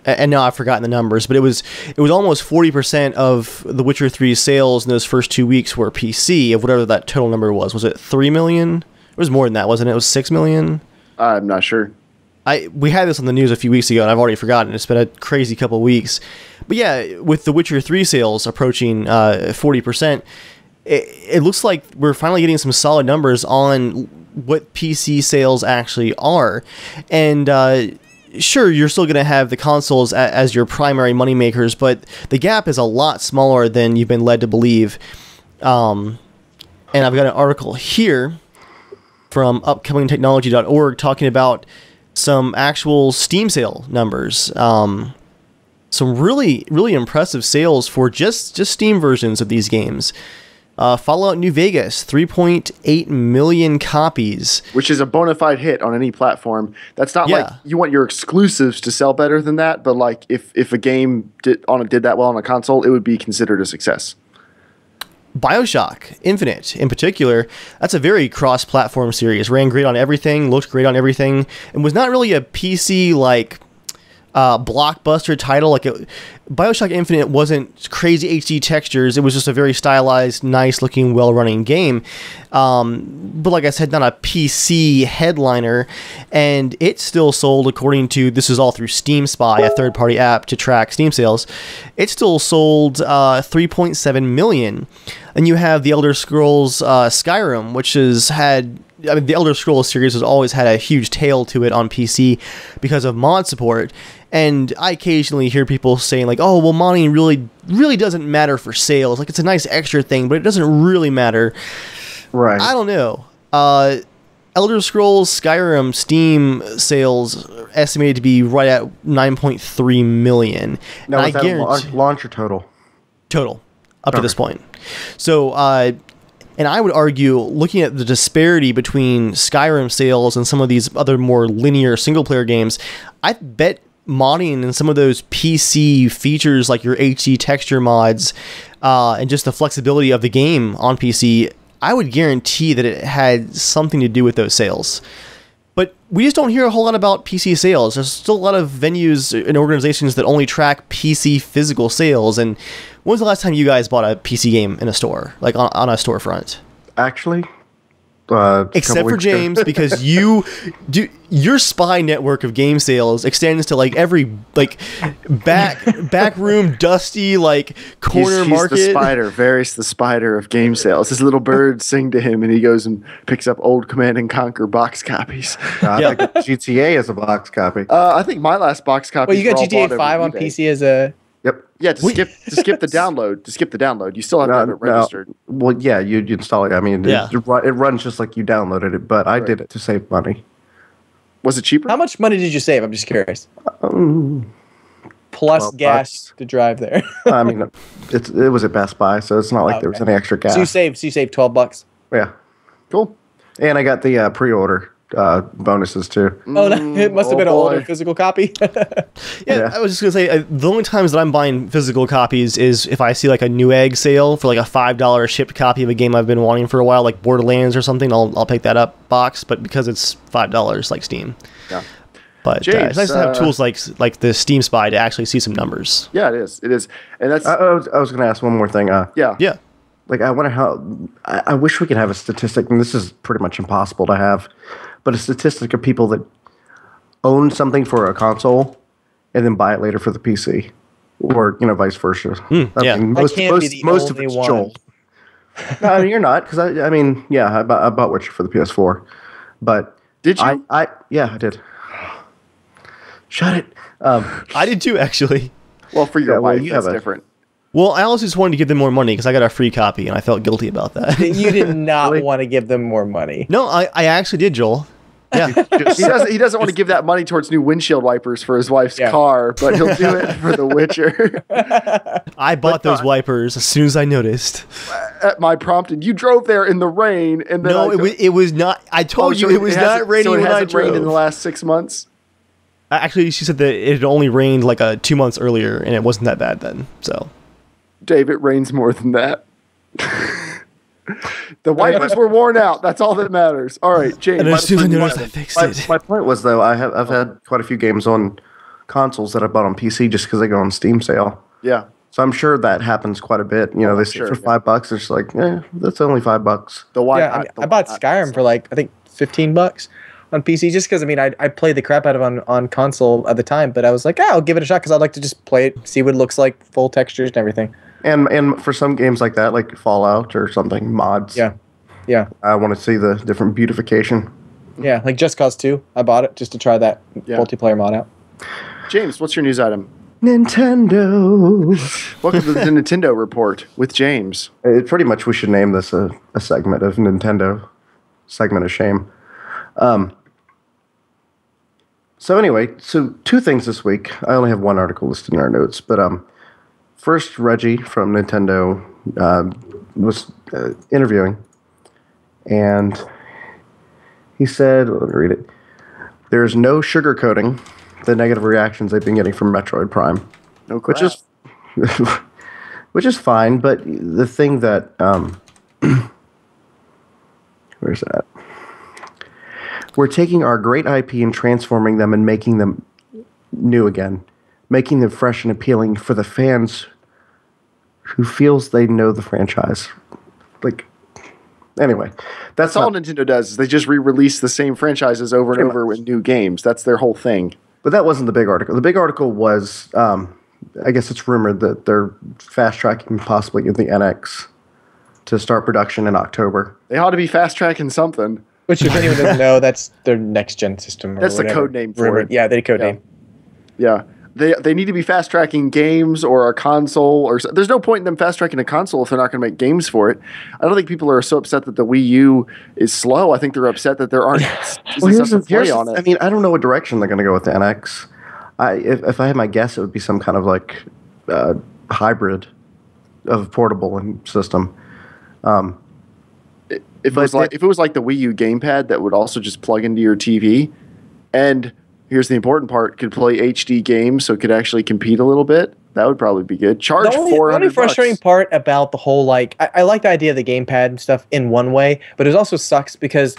and now I've forgotten the numbers, but it was almost 40% of The Witcher 3 sales in those first 2 weeks were PC of whatever that total number was. Was it 3 million? It was more than that, wasn't it? It was 6 million? I'm not sure. We had this on the news a few weeks ago, and I've already forgotten. It's been a crazy couple of weeks. But yeah, with The Witcher 3 sales approaching 40%, it looks like we're finally getting some solid numbers on what PC sales actually are. And sure, you're still going to have the consoles as your primary moneymakers, but the gap is a lot smaller than you've been led to believe. And I've got an article here from upcomingtechnology.org talking about some actual Steam sale numbers. Some really, really impressive sales for just Steam versions of these games. Fallout New Vegas, 3.8 million copies. Which is a bona fide hit on any platform. That's not like you want your exclusives to sell better than that, but like if a game did that well on a console, it would be considered a success. BioShock Infinite, in particular, that's a very cross-platform series. Ran great on everything, looked great on everything, and was not really a PC like blockbuster title. Like BioShock Infinite wasn't crazy HD textures. It was just a very stylized, nice-looking, well-running game. But like I said, not a PC headliner, and it still sold, according to, this is all through Steam Spy, a third-party app to track Steam sales, it still sold 3.7 million. And you have the Elder Scrolls Skyrim, which has had, I mean, the Elder Scrolls series has always had a huge tail to it on PC because of mod support. And I occasionally hear people saying like, oh, well, modding really doesn't matter for sales. Like, it's a nice extra thing, but it doesn't really matter. Right. I don't know. Elder Scrolls Skyrim Steam sales are estimated to be right at 9.3 million. Now, is that launch or total? Total, up to this point. So, and I would argue, looking at the disparity between Skyrim sales and some of these other more linear single-player games, I bet modding and some of those PC features like your HD texture mods and just the flexibility of the game on PC, I would guarantee that it had something to do with those sales. But we just don't hear a whole lot about PC sales. There's still a lot of venues and organizations that only track PC physical sales. And when was the last time you guys bought a PC game in a store, like on a storefront? Actually, except for James, because your spy network of game sales extends to like every like back room, dusty like corner market. He's the spider, Varys the spider of game sales. His little birds sing to him, and he goes and picks up old Command and Conquer box copies. I think GTA is a box copy. I think my last box copy. Well, you got GTA 5 on PC as a. Yep. Yeah, to skip the download. To skip the download, you still have to have it registered. Well, yeah, you install it. I mean, it runs just like you downloaded it, but I did it to save money. Was it cheaper? How much money did you save? I'm just curious. Plus gas to drive there. I mean, it was at Best Buy, so it's not like there was any extra gas. So you saved $12. Yeah. Cool. And I got the pre-order bonuses too. Oh, it must have been an older physical copy. Yeah, I was just gonna say the only times that I'm buying physical copies is if I see like a new egg sale for like a $5 shipped copy of a game I've been wanting for a while, like Borderlands or something. I'll pick that up box, but because it's $5 like Steam. Yeah. But James, it's nice to have tools like the Steam Spy to actually see some numbers. Yeah, it is. It is, and that's. I was gonna ask one more thing. Yeah. Like I wonder how. I wish we could have a statistic, and this is pretty much impossible to have. But a statistic of people that own something for a console and then buy it later for the PC, or vice versa. Yeah, most of it's Joel. No, I mean you're not, because I bought Witcher for the PS4, but did you? I did. Shut it. I did too, actually. Well, for your wife, that's different. Well, I also just wanted to give them more money because I got a free copy, and I felt guilty about that. You did not want to give them more money. No, I actually did, Joel. Yeah. He doesn't want to give that money towards new windshield wipers for his wife's car, but he'll do it for The Witcher. I bought those wipers as soon as I noticed. At my prompting, you drove there in the rain, and then no, it was not. I told you it was not raining when I drove. Rained in the last 6 months. Actually, she said that it had only rained like 2 months earlier, and it wasn't that bad then. So, Dave, it rains more than that. The wipers were worn out. That's all that matters. All right, James. And as soon as I noticed, I fixed it. My point was, though, I've had quite a few games on consoles that I bought on PC just because they go on Steam sale. Yeah. So I'm sure that happens quite a bit. You know, they say for $5, it's like, that's only $5. I bought Skyrim for like, I think $15 on PC just because, I mean, I played the crap out of it on console at the time, but I was like, I'll give it a shot because I'd like to just play it, see what it looks like, full textures and everything. And for some games like that, like Fallout or something, mods. Yeah. I want to see the different beautification. Yeah, like Just Cause 2. I bought it just to try that multiplayer mod out. James, what's your news item? Nintendo. Welcome to the Nintendo Report with James. Pretty much we should name this a segment of Nintendo. Segment of shame. So anyway, two things this week. I only have one article listed in our notes, but first, Reggie from Nintendo was interviewing, and he said, let me read it, there's no sugarcoating the negative reactions they've been getting from Metroid Prime. No crap. Which is fine, but the thing that... where's that? We're taking our great IP and transforming them and making them new again, making them fresh and appealing for the fans who feels they know the franchise. Like, anyway, that's all Nintendo does. Is they just re-release the same franchises over and over with new games. That's their whole thing. But that wasn't the big article. The big article was, I guess it's rumored that they're fast-tracking possibly the NX to start production in October. They ought to be fast-tracking something. Which, if anyone doesn't know, that's their next-gen system. That's the code name for it. Yeah, the code name. Yeah. They need to be fast-tracking games or a console. There's no point in them fast-tracking a console if they're not going to make games for it. I don't think people are so upset that the Wii U is slow. I think they're upset that there aren't stuff to play on it. I mean, I don't know what direction they're going to go with the NX. If I had my guess, it would be some kind of like hybrid of portable and system. If it was like the Wii U gamepad that would also just plug into your TV, and here's the important part, could play HD games, so it could actually compete a little bit, that would probably be good. Charge $400. The only frustrating part about the whole, like, I like the idea of the gamepad and stuff in one way, but it also sucks because,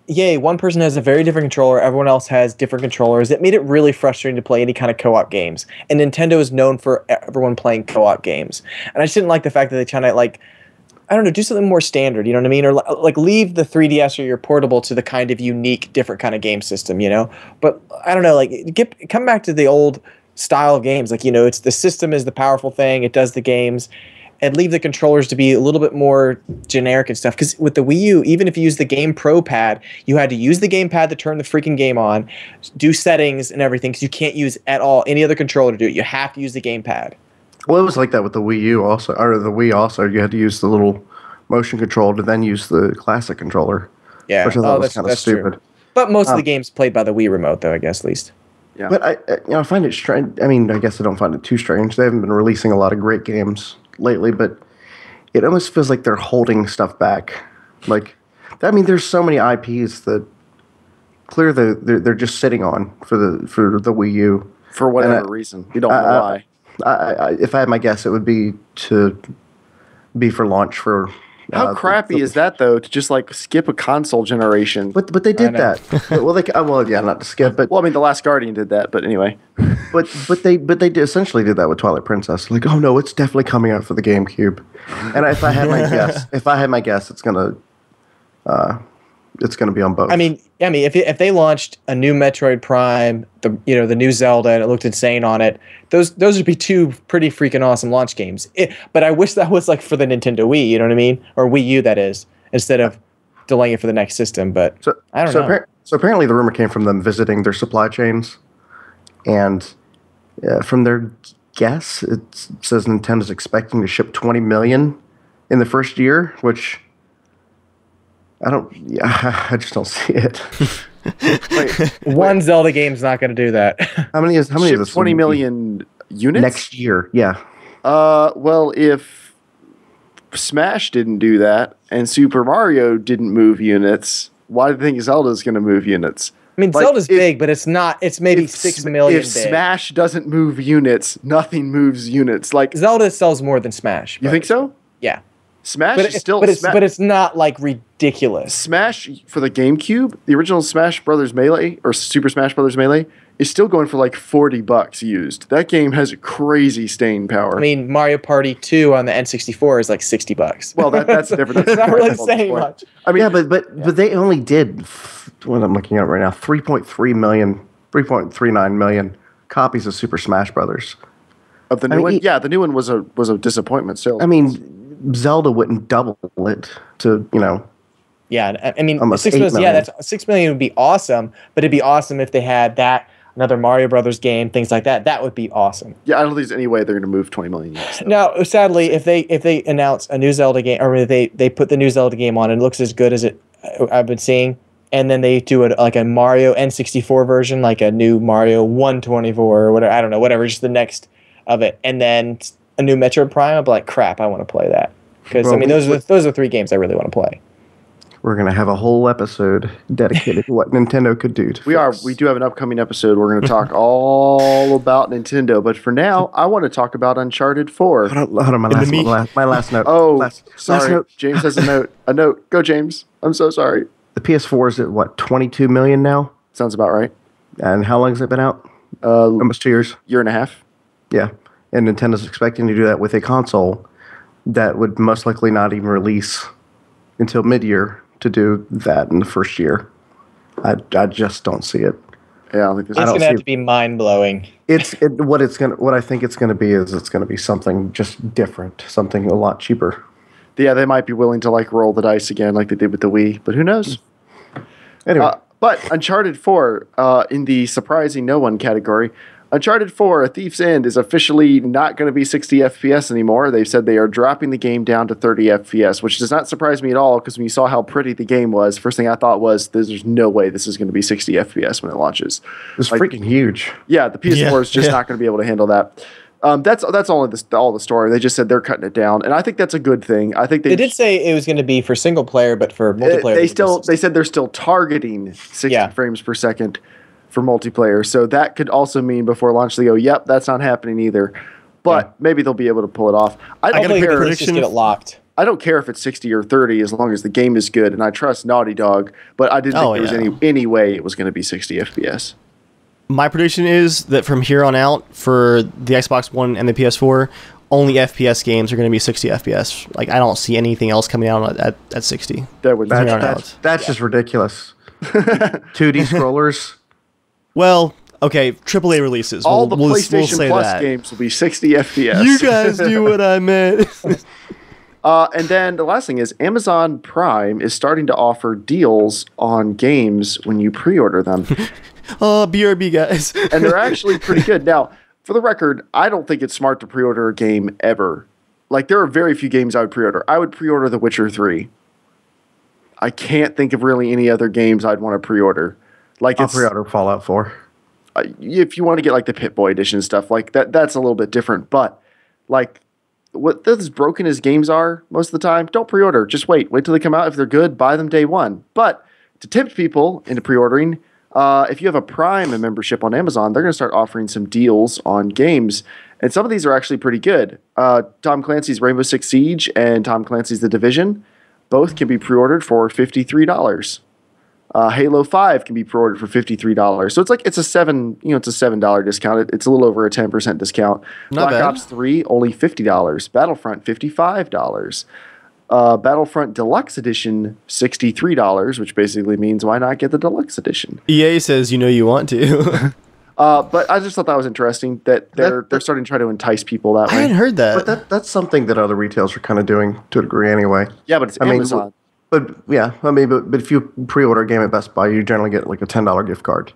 one person has a very different controller, everyone else has different controllers. It made it really frustrating to play any kind of co-op games. And Nintendo is known for everyone playing co-op games. And I just didn't like the fact that they kind of, like, I don't know, do something more standard, you know what I mean? Or like leave the 3DS or your portable to the kind of unique, different kind of game system, you know? But I don't know, like come back to the old style of games. Like, you know, it's the system is the powerful thing, it does the games, and leave the controllers to be a little bit more generic and stuff. Because with the Wii U, even if you use the Game Pro pad, you had to use the gamepad to turn the freaking game on, do settings and everything, because you can't use at all any other controller to do it. You have to use the gamepad. Well, it was like that with the Wii U also, or the Wii also. You had to use the little motion control to then use the classic controller. Yeah, which I thought was kind of stupid. True. But most of the games played by the Wii remote, though, I guess, at least. Yeah. But I find it strange. I mean, I guess I don't find it too strange. They haven't been releasing a lot of great games lately, but it almost feels like they're holding stuff back. Like, I mean, there's so many IPs that clearly they're just sitting on for the Wii U for whatever reason. You don't know why. If I had my guess, it would be for launch for. How crappy is that though? To just like skip a console generation. But they did that. Not to skip, but I mean, The Last Guardian did that. But anyway, but they essentially did that with Twilight Princess. Like, oh no, it's definitely coming out for the GameCube. And if I had my guess, it's gonna be on both. I mean, if they launched a new Metroid Prime, the new Zelda, and it looked insane on it, those would be two pretty freaking awesome launch games. But I wish that was like for the Nintendo Wii, you know what I mean, or Wii U, that is, instead of delaying it for the next system. But I don't know. So apparently, the rumor came from them visiting their supply chains, and from their guess, it says Nintendo's expecting to ship 20 million in the first year, which. I just don't see it. Wait, One Zelda game's not going to do that. How many of ship this 20 million units next year? Yeah. Well, if Smash didn't do that and Super Mario didn't move units, why do you think Zelda's going to move units? I mean, Zelda's big, but it's not. It's maybe 6 million. If Smash doesn't move units, nothing moves units. Like Zelda sells more than Smash. You think so? Yeah. Smash is still, but it's not like ridiculous. Smash for the GameCube, the original Smash Brothers Melee or Super Smash Brothers Melee is still going for like $40 used. That game has crazy staying power. I mean, Mario Party 2 on the N64 is like $60. Well, that's different. That's not really saying much. I mean, yeah, but they only did what I'm looking at right now, 3.39 million copies of Super Smash Brothers. Of the new one? Yeah, the new one was a disappointment still. I mean, Zelda wouldn't double it to, Yeah, I mean, almost 6 8 million. million. Yeah, that's 6 million would be awesome, but it'd be awesome if they had that, another Mario Brothers game, things like that. That would be awesome. Yeah, I don't think there's any way they're going to move 20 million units. Now, sadly, if they announce a new Zelda game, or they put the new Zelda game on and it looks as good as I've been seeing, and then they do it like a Mario N64 version, like a new Mario 124 or whatever, I don't know, whatever, just the next of it, and then a new Metroid Prime, I'll be like, crap, I want to play that. Because, I mean, those are 3 games I really want to play. We're going to have a whole episode dedicated to what Nintendo could do. We do have an upcoming episode. We're going to talk all about Nintendo. But for now, I want to talk about Uncharted 4. Hold on, my last note. Oh, sorry. Last note. James has a note. A note. Go, James. I'm so sorry. The PS4 is at, what, 22 million now? Sounds about right. And how long has it been out? Almost 2 years. Year and a half. Yeah. And Nintendo's expecting to do that with a console that would most likely not even release until mid-year to do that in the first year. I just don't see it. Yeah, I don't think there's. It's going to have to be mind-blowing. What I think it's going to be is it's going to be something just different, something a lot cheaper. Yeah, they might be willing to like roll the dice again like they did with the Wii, but who knows? Anyway. But Uncharted 4, in the surprising no one category, Uncharted 4, A Thief's End is officially not going to be 60 FPS anymore. They've said they are dropping the game down to 30 FPS, which does not surprise me at all because when you saw how pretty the game was, first thing I thought was there's no way this is going to be 60 FPS when it launches. It's freaking huge. Yeah, the PS4 is just not going to be able to handle that. That's all the story. They just said they're cutting it down, and I think that's a good thing. I think they did say it was going to be for single player, but for multiplayer, they said they're still targeting 60 frames per second for multiplayer. So that could also mean before launch they go, yep, that's not happening either. But maybe they'll be able to pull it off. I don't care. Just get it locked. I don't care if it's 60 or 30 as long as the game is good, and I trust Naughty Dog. But I didn't think there was any way it was going to be 60 FPS. My prediction is that from here on out, for the Xbox One and the PS4, only FPS games are going to be 60 FPS. Like, I don't see anything else coming out at 60. That's just ridiculous. 2D scrollers. Well, okay, AAA releases. All the PlayStation Plus games will be 60 FPS. You guys knew what I meant. And then the last thing is Amazon Prime is starting to offer deals on games when you pre-order them. BRB, guys. And they're actually pretty good. Now, for the record, I don't think it's smart to pre-order a game ever. Like, there are very few games I would pre-order. I would pre-order The Witcher 3. I can't think of really any other games I'd want to pre-order. Like, I'll pre-order Fallout 4. If you want to get like the Pip-Boy edition stuff, like that's a little bit different. But like, what as broken as games are most of the time, don't pre-order. Just wait till they come out. If they're good, buy them day one. But to tempt people into pre-ordering, if you have a Prime membership on Amazon, they're going to start offering some deals on games, and some of these are actually pretty good. Tom Clancy's Rainbow Six Siege and Tom Clancy's The Division, both can be pre-ordered for $53. Halo 5 can be pre-ordered for $53. So it's a $7 discount. It's a little over a 10% discount. Not Black bad. Ops 3 only $50. Battlefront $55. Battlefront Deluxe Edition $63, which basically means why not get the Deluxe Edition? EA says you want to. But I just thought that was interesting that they're starting to try to entice people that way. I hadn't heard that. But that's something that other retailers are kind of doing to a degree anyway. Yeah, but it's Amazon. But if you pre-order a game at Best Buy, you generally get like a $10 gift card.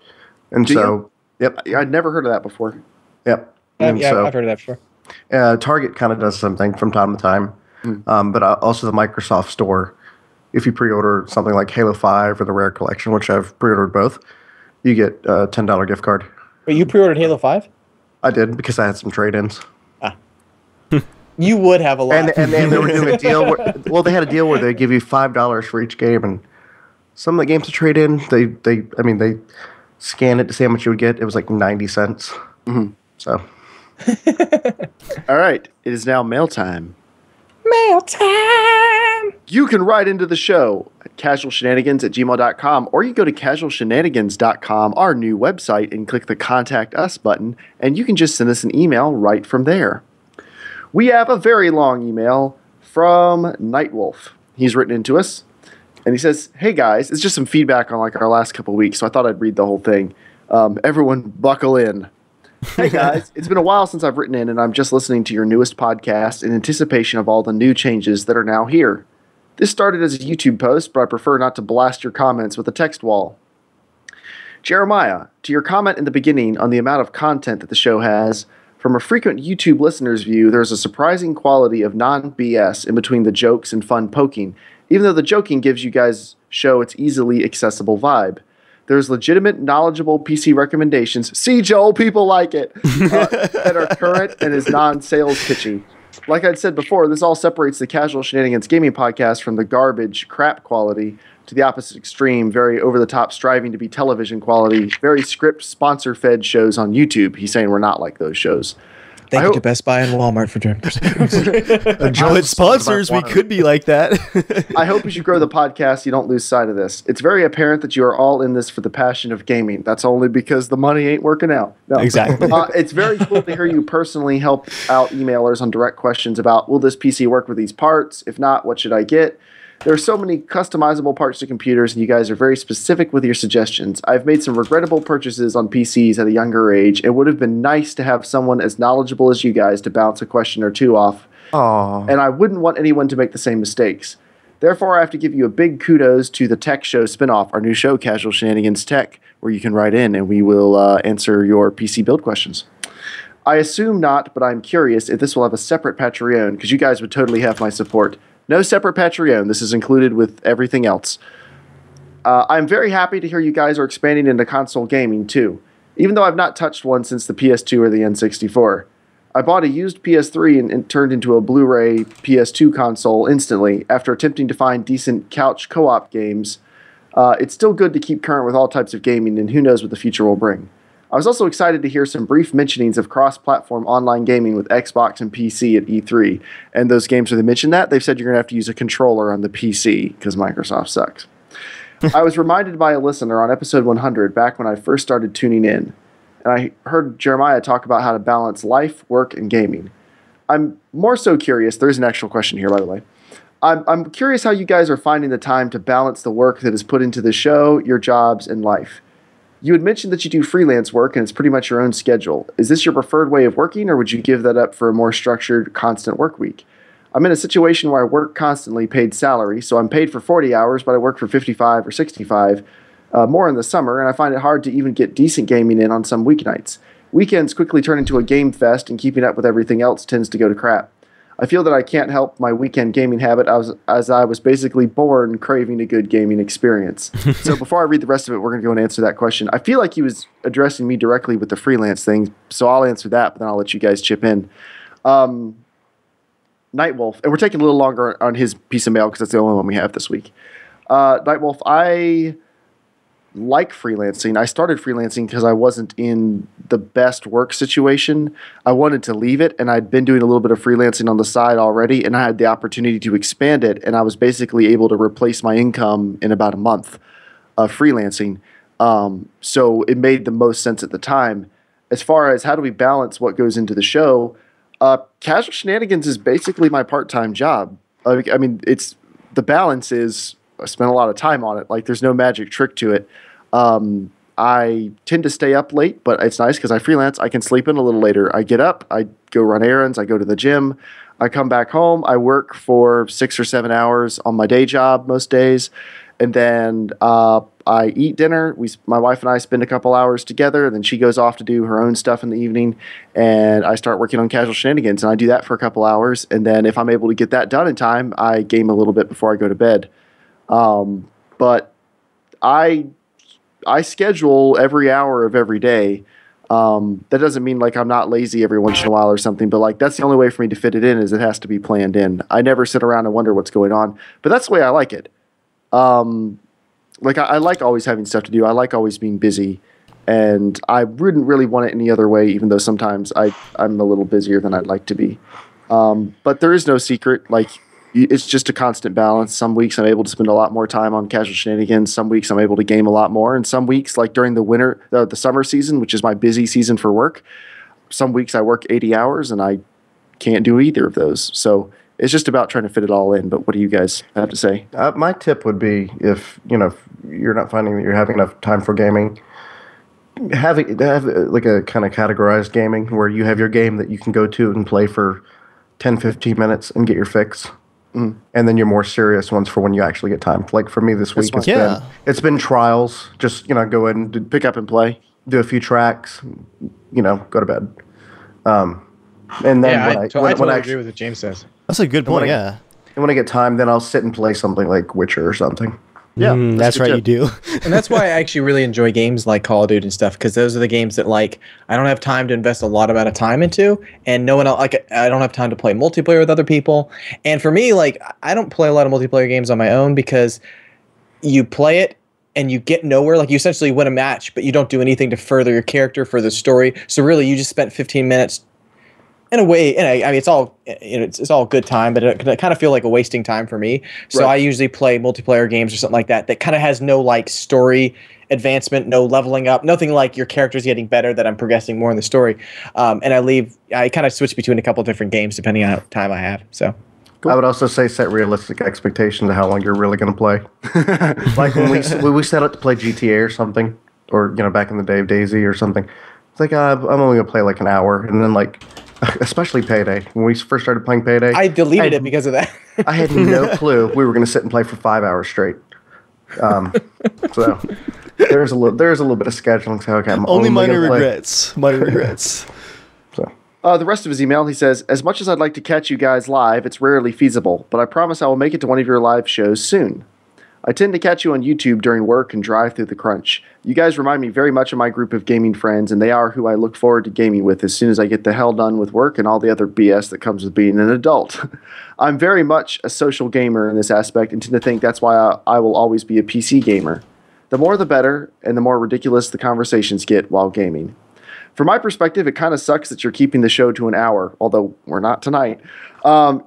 And Yep. I'd never heard of that before. Yep. I've heard of that before. Target kind of does something from time to time. But also the Microsoft Store if you pre-order something like Halo 5 or the Rare Collection, which I've pre-ordered both, you get a $10 gift card. But you pre-ordered Halo 5? I did because I had some trade-ins. You would have a lot. And they were doing a deal. Well, they had a deal where they give you $5 for each game, and some of the games to trade in, they scan it to see how much you would get. It was like 90 cents. Mm-hmm. So, all right, it is now mail time. Mail time. You can write into the show at casualshenanigans@gmail.com, or you go to casualshenanigans.com, our new website, and click the Contact Us button, and you can just send us an email right from there. We have a very long email from Nightwolf. He's written into us, and he says, "Hey guys, it's just some feedback on like our last couple weeks, so I thought I'd read the whole thing. Everyone buckle in. Hey guys, it's been a while since I've written in, and I'm just listening to your newest podcast in anticipation of all the new changes that are now here. This started as a YouTube post, but I prefer not to blast your comments with a text wall. Jeremiah, to your comment in the beginning on the amount of content that the show has, from a frequent YouTube listener's view, there's a surprising quality of non-BS in between the jokes and fun poking, even though the joking gives you guys show its easily accessible vibe. There's legitimate, knowledgeable PC recommendations. See, Joel, people like it. That are current and is non-sales pitchy. Like I'd said before, this all separates the Casual Shenanigans Gaming podcast from the garbage, crap quality to the opposite extreme, very over-the-top, striving to be television quality, very script, sponsor-fed shows on YouTube. He's saying we're not like those shows. Thank you to Best Buy and Walmart for doing this. With sponsors, we could be like that. I hope as you grow the podcast, you don't lose sight of this. It's very apparent that you are all in this for the passion of gaming. That's only because the money ain't working out. No. Exactly. It's very cool to hear you personally help out emailers on direct questions about, will this PC work with these parts? If not, what should I get? There are so many customizable parts to computers, and you guys are very specific with your suggestions. I've made some regrettable purchases on PCs at a younger age. It would have been nice to have someone as knowledgeable as you guys to bounce a question or two off. Aww. And I wouldn't want anyone to make the same mistakes. Therefore, I have to give you a big kudos to the Tech Show spinoff, our new show, Casual Shenanigans Tech, where you can write in and we will answer your PC build questions. I assume not, but I'm curious if this will have a separate Patreon, because you guys would totally have my support. No separate Patreon. This is included with everything else. I'm very happy to hear you guys are expanding into console gaming, too, even though I've not touched one since the PS2 or the N64. I bought a used PS3 and turned into a Blu-ray PS2 console instantly after attempting to find decent couch co-op games. It's still good to keep current with all types of gaming, and who knows what the future will bring. I was also excited to hear some brief mentionings of cross-platform online gaming with Xbox and PC at E3. And those games where they mentioned that, they've said you're going to have to use a controller on the PC because Microsoft sucks. I was reminded by a listener on episode 100 back when I first started tuning in. And I heard Jeremiah talk about how to balance life, work, and gaming. I'm more so curious. There's an actual question here, by the way. I'm curious how you guys are finding the time to balance the work that is put into the show, your jobs, and life. You had mentioned that you do freelance work and it's pretty much your own schedule. Is this your preferred way of working, or would you give that up for a more structured, constant work week? I'm in a situation where I work constantly paid salary, so I'm paid for 40 hours, but I work for 55 or 65, more in the summer, and I find it hard to even get decent gaming in on some weeknights. Weekends quickly turn into a game fest, and keeping up with everything else tends to go to crap. I feel that I can't help my weekend gaming habit as I was basically born craving a good gaming experience. So before I read the rest of it, we're going to go and answer that question. I feel like he was addressing me directly with the freelance thing, so I'll answer that, but then I'll let you guys chip in. Nightwolf, and we're taking a little longer on his piece of mail because that's the only one we have this week. Nightwolf, I like freelancing. I started freelancing because I wasn't in the best work situation. I wanted to leave it, and I'd been doing a little bit of freelancing on the side already, and I had the opportunity to expand it, and I was basically able to replace my income in about a month of freelancing. So it made the most sense at the time. As far as how do we balance what goes into the show, Casual Shenanigans is basically my part-time job. I mean, the balance is I spend a lot of time on it. Like, there's no magic trick to it. I tend to stay up late, but it's nice because I freelance. I can sleep in a little later. I get up, I go run errands, I go to the gym, I come back home, I work for 6 or 7 hours on my day job most days, and then I eat dinner. My wife and I spend a couple hours together, and then she goes off to do her own stuff in the evening, and I start working on Casual Shenanigans, and I do that for a couple hours, and then if I'm able to get that done in time, I game a little bit before I go to bed. But I schedule every hour of every day. That doesn't mean like I'm not lazy every once in a while or something, but like that's the only way for me to fit it in is it has to be planned in. I never sit around and wonder what's going on, but that's the way I like it. Like I like always having stuff to do. I like always being busy, and I wouldn't really want it any other way, even though sometimes I'm a little busier than I'd like to be. But there is no secret. Like it's just a constant balance. Some weeks I'm able to spend a lot more time on casual shenanigans. Some weeks I'm able to game a lot more. And some weeks, like during the summer season, which is my busy season for work, some weeks I work 80 hours and I can't do either of those. So it's just about trying to fit it all in. But what do you guys have to say? My tip would be if you're not finding that you're having enough time for gaming, have like a kind of categorized gaming where you have your game that you can go to and play for 10, 15 minutes and get your fix. Mm. And then your more serious ones for when you actually get time. Like for me this week, it's been trials. Just go in and pick up and play, do a few tracks, go to bed. And then I totally agree with what James says. That's a good point. And when I get time, then I'll sit and play something like Witcher or something. Yeah, that's right. You do. And that's why I actually really enjoy games like Call of Duty and stuff, because those are the games that like I don't have time to invest a lot amount of time into, and no one else, like I don't have time to play multiplayer with other people. And for me, like I don't play a lot of multiplayer games on my own because you play it and you get nowhere. Like you essentially win a match, but you don't do anything to further your character, further the story. So really, you just spent 15 minutes. In a way, I mean, it's all it's all good time, but it kind of feel like a wasting time for me. So I usually play multiplayer games or something like that kind of has no like story advancement, no leveling up, nothing like your character's getting better, that I'm progressing more in the story. And I kind of switch between a couple of different games depending on how time I have. So. Cool. I would also say set realistic expectations of how long you're really going to play. Like when we set out to play GTA or something, or back in the day of DayZ or something, it's like I'm only going to play like an hour, and then like. Especially Payday. When we first started playing Payday, I deleted it because of that. I had no clue we were going to sit and play for 5 hours straight. So there's a little bit of scheduling. So okay, only minor regrets. Minor regrets. So the rest of his email, he says, as much as I'd like to catch you guys live, it's rarely feasible, but I promise I will make it to one of your live shows soon. I tend to catch you on YouTube during work and drive through the crunch. You guys remind me very much of my group of gaming friends, and they are who I look forward to gaming with as soon as I get the hell done with work and all the other BS that comes with being an adult. I'm very much a social gamer in this aspect and tend to think that's why I will always be a PC gamer. The more the better, and the more ridiculous the conversations get while gaming. From my perspective, it kind of sucks that you're keeping the show to an hour, although we're not tonight,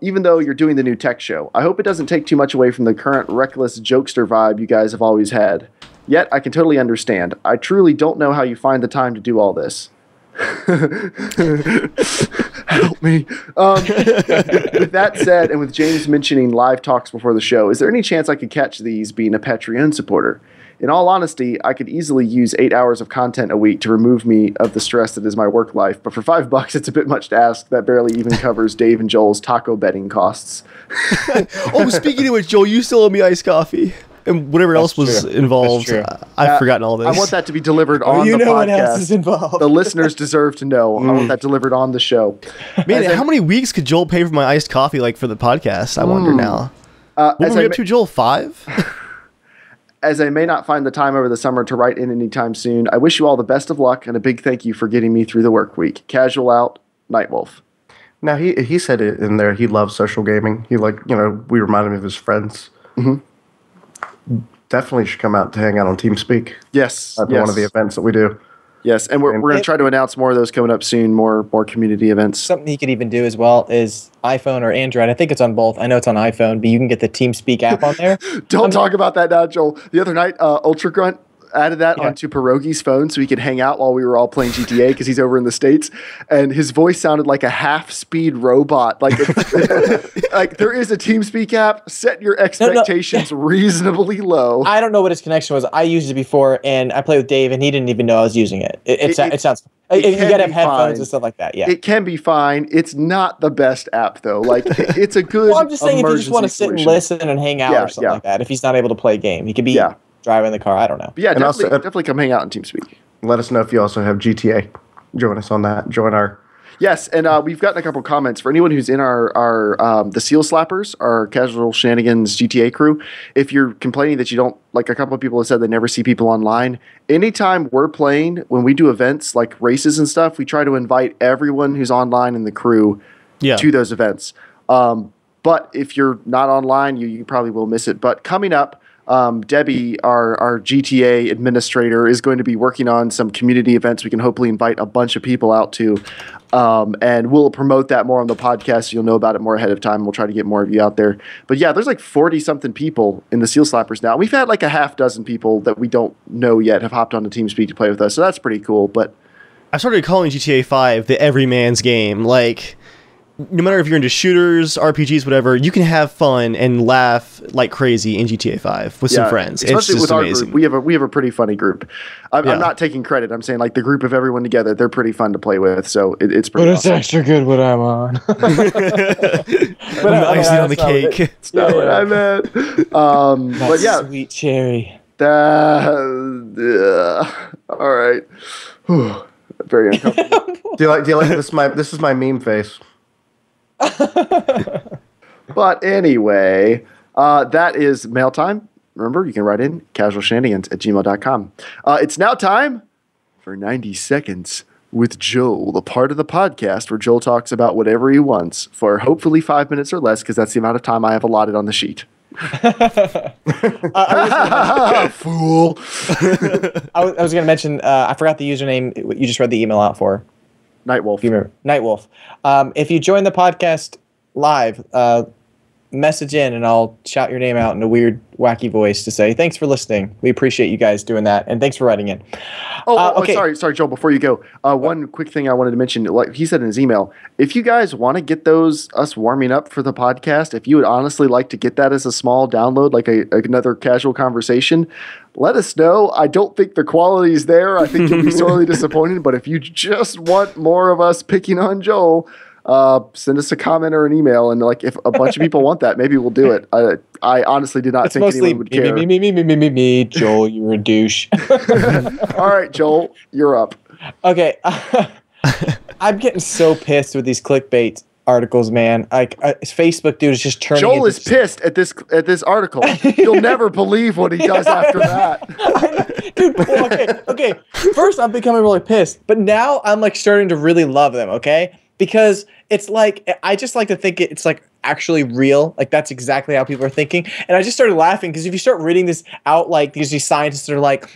even though you're doing the new tech show. I hope it doesn't take too much away from the current reckless jokester vibe you guys have always had. Yet, I can totally understand. I truly don't know how you find the time to do all this. Help me. With that said, and with James mentioning live talks before the show, is there any chance I could catch these being a Patreon supporter? In all honesty, I could easily use 8 hours of content a week to remove me of the stress that is my work life, but for $5, it's a bit much to ask. That barely even covers Dave and Joel's taco betting costs. Oh, speaking of which, Joel, you still owe me iced coffee. And whatever else was involved. I've forgotten all this. I want that to be delivered on the podcast. What else is involved. The listeners deserve to know. I want that delivered on the show. Man, how many weeks could Joel pay for my iced coffee, like, for the podcast? I wonder now. What were we up to, Joel? 5? As I may not find the time over the summer to write in anytime soon, I wish you all the best of luck and a big thank you for getting me through the work week. Casual out, Nightwolf. Now, he said it in there. He loves social gaming. He we reminded him of his friends. Mm-hmm. Definitely should come out to hang out on Teamspeak. Yes. At one of the events that we do. Yes, and we're going to try to announce more of those coming up soon, more community events. Something he could even do as well is iPhone or Android. I think it's on both. I know it's on iPhone, but you can get the Teamspeak app on there. Don't talk about that now, Joel. The other night, Ultra Grunt added that onto Pierogi's phone so he could hang out while we were all playing GTA because he's over in the States, and his voice sounded like a half-speed robot. Like, like there is a TeamSpeak app. Set your expectations reasonably low. I don't know what his connection was. I used it before, and I played with Dave, and he didn't even know I was using it. It sounds. You gotta have headphones and stuff like that. Yeah, it can be fine. It's not the best app though. Like it's a good. Well, I'm just saying if you just want to sit and listen and hang out or something like that. If he's not able to play a game, he could be driving the car. I don't know. But yeah, definitely come hang out in TeamSpeak. Let us know if you also have GTA. Join us on that. Join our Yes, and we've gotten a couple comments for anyone who's in our the Seal Slappers, our Casual Shenanigans GTA crew. If you're complaining that you don't, like, a couple of people have said they never see people online. Anytime we're playing, when we do events like races and stuff, we try to invite everyone who's online in the crew to those events. But if you're not online, you probably will miss it. But coming up, Debbie, our GTA administrator, is going to be working on some community events we can hopefully invite a bunch of people out to. And we'll promote that more on the podcast. So you'll know about it more ahead of time. We'll try to get more of you out there. But yeah, there's like 40-something people in the Seal Slappers now. We've had like a half dozen people that we don't know yet have hopped onto TeamSpeak to play with us. So that's pretty cool. But I started calling GTA 5 the everyman's game. Like, no matter if you're into shooters, RPGs, whatever, you can have fun and laugh like crazy in GTA 5 with some friends. Especially it's just with our amazing. group. We have a pretty funny group. I'm not taking credit. I'm saying like the group of everyone together, they're pretty fun to play with. So it's pretty But it's extra good when I'm on. But icing on the cake. That's not what I meant. But yeah. Sweet cherry. All right. Very uncomfortable. Do you like this? This is my meme face. But anyway, that is mail time. Remember, you can write in casualshenanigans@gmail.com. It's now time for 90 Seconds with Joel, the part of the podcast where Joel talks about whatever he wants for hopefully 5 minutes or less, because that's the amount of time I have allotted on the sheet. Fool. I was going to mention, I forgot the username you just read the email out for. Nightwolf. You remember? Nightwolf. If you join the podcast live, message in and I'll shout your name out in a weird, wacky voice to say, thanks for listening. We appreciate you guys doing that. And thanks for writing in. Okay. Sorry, Joel, before you go, one quick thing I wanted to mention, like he said in his email, if you guys want to get us warming up for the podcast, if you would honestly like to get that as a small download, like another casual conversation, let us know. I don't think the quality is there. I think you'll be sorely disappointed, but if you just want more of us picking on Joel, send us a comment or an email, and like if a bunch of people want that, maybe we'll do it. I honestly did not think anyone would care. Me, Joel, you're a douche. All right, Joel, you're up. Okay, I'm getting so pissed with these clickbait articles, man. Like Facebook, dude, is just turning. Joel is pissed at this article. You'll never believe what he does after that. Dude, well, okay. First, I'm becoming really pissed, but now I'm like starting to really love them. Okay. Because it's like, I just like to think it's like actually real. Like that's exactly how people are thinking. And I just started laughing because if you start reading this out, like these scientists are like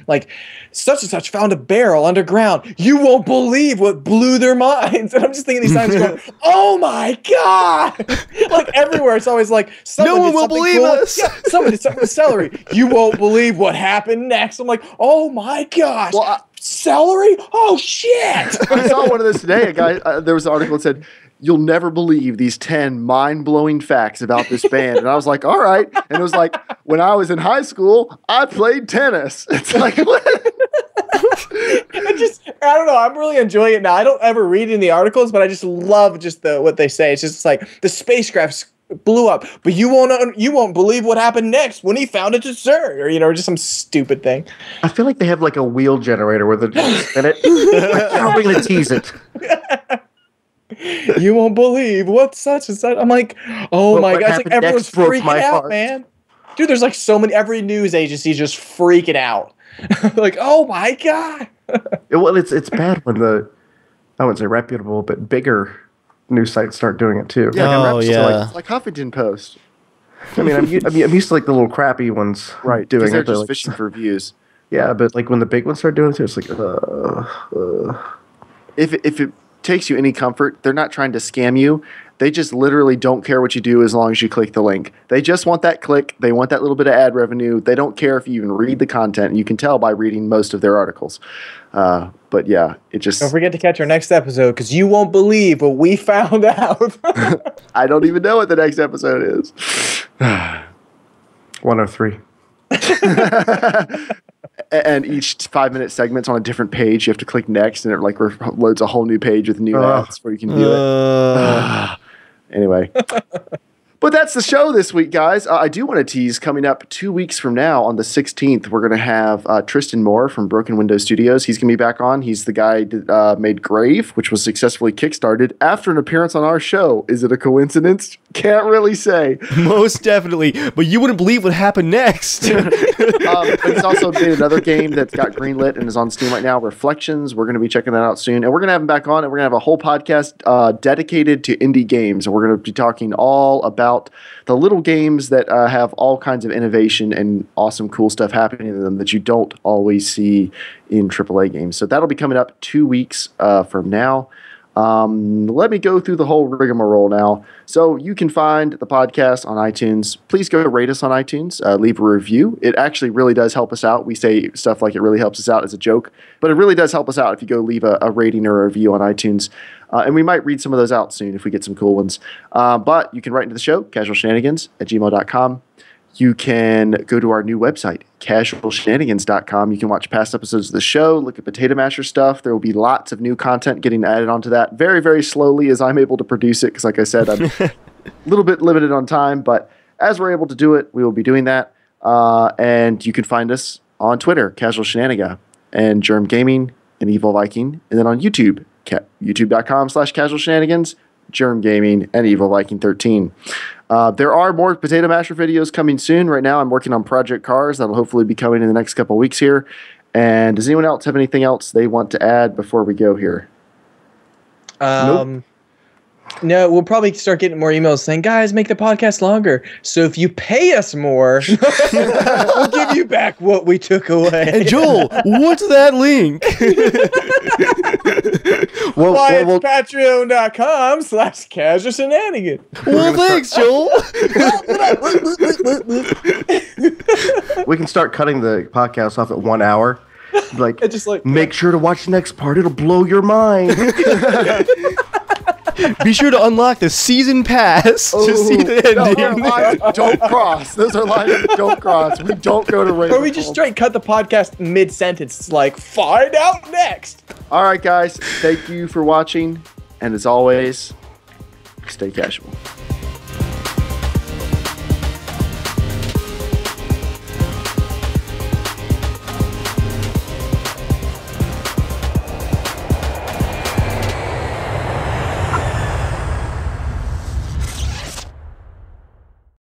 such and such found a barrel underground. You won't believe what blew their minds. And I'm just thinking these scientists going, oh my God. Like everywhere. It's always like, no one will believe us. Yeah, somebody did something with celery. You won't believe what happened next. I'm like, oh my gosh. Well, celery? Oh shit. I saw one of this today. A guy, there was an article that said, you'll never believe these 10 mind-blowing facts about this band. And I was like, all right. And it was like, when I was in high school, I played tennis. It's like, what? I don't know. I'm really enjoying it now. I don't ever read in the articles, but I just love just what they say. It's just like the spacecraft blew up, but you won't believe what happened next when he found a dessert, or just some stupid thing. I feel like they have like a wheel generator where they're just in it. I'm going to tease it. You won't believe what such and such. I'm like, oh my gosh, like everyone's freaking out, man. Dude, there's like so many, every news agency is just freaking out. Like, oh my God. Well, it's bad when I wouldn't say reputable, but bigger news sites start doing it too. Yeah, like Huffington Post. I mean, I'm used to like the little crappy ones, right? Doing they're it. Just like, fishing for views. Yeah, but like when the big ones start doing it too, it's like, If it takes you any comfort, they're not trying to scam you. They just literally don't care what you do as long as you click the link. They just want that click. They want that little bit of ad revenue. They don't care if you even read the content. And you can tell by reading most of their articles. But yeah, it just... Don't forget to catch our next episode, because you won't believe what we found out. I don't even know what the next episode is. 103. And each 5-minute segment's on a different page. You have to click next, and it like loads a whole new page with new ads where you can view it. Anyway. But that's the show this week, guys. I do want to tease coming up 2 weeks from now on the 16th, we're going to have Tristan Moore from Broken Window Studios. He's going to be back on. He's the guy that made Grave, which was successfully kickstarted after an appearance on our show. Is it a coincidence? Can't really say. Most definitely. But you wouldn't believe what happened next. But he's also made another game that's got greenlit and is on Steam right now, Reflections. We're going to be checking that out soon. And we're going to have him back on, and we're going to have a whole podcast dedicated to indie games. And we're going to be talking all about the little games that have all kinds of innovation and awesome, cool stuff happening in them that you don't always see in AAA games. So that'll be coming up 2 weeks from now. Let me go through the whole rigmarole now. So you can find the podcast on iTunes. Please go rate us on iTunes. Leave a review. It actually really does help us out. We say stuff like it really helps us out as a joke, but it really does help us out if you go leave a rating or a review on iTunes. And we might read some of those out soon if we get some cool ones. But you can write into the show, casualshenanigans@gmail.com. You can go to our new website, casualshenanigans.com. You can watch past episodes of the show, look at Potato Masher stuff. There will be lots of new content getting added onto that very, very slowly as I'm able to produce it, because like I said, I'm a little bit limited on time. But as we're able to do it, we will be doing that. And you can find us on Twitter, Casual Shenanigan, and JERMgaming, and Evil Viking. And then on YouTube, youtube.com/casualshenanigans, JERMgaming, and Evil Viking 13. There are more Potato Masher videos coming soon. Right now, I'm working on Project Cars. That'll hopefully be coming in the next couple of weeks here. And does anyone else have anything else they want to add before we go here? Nope. No, we'll probably start getting more emails saying, guys, make the podcast longer. So if you pay us more, we'll give you back what we took away. And Joel, what's that link? Why it's patreon.com/casualshenanigans. Well, thanks, Joel. We can start cutting the podcast off at 1 hour. Make sure to watch the next part. It'll blow your mind. Be sure to unlock the season pass to see the ending. Those are lines that don't cross. Those are lines that don't cross. We don't go to Raven. Or we just straight cut the podcast mid-sentence. It's like, find out next. All right, guys. Thank you for watching. And as always, stay casual.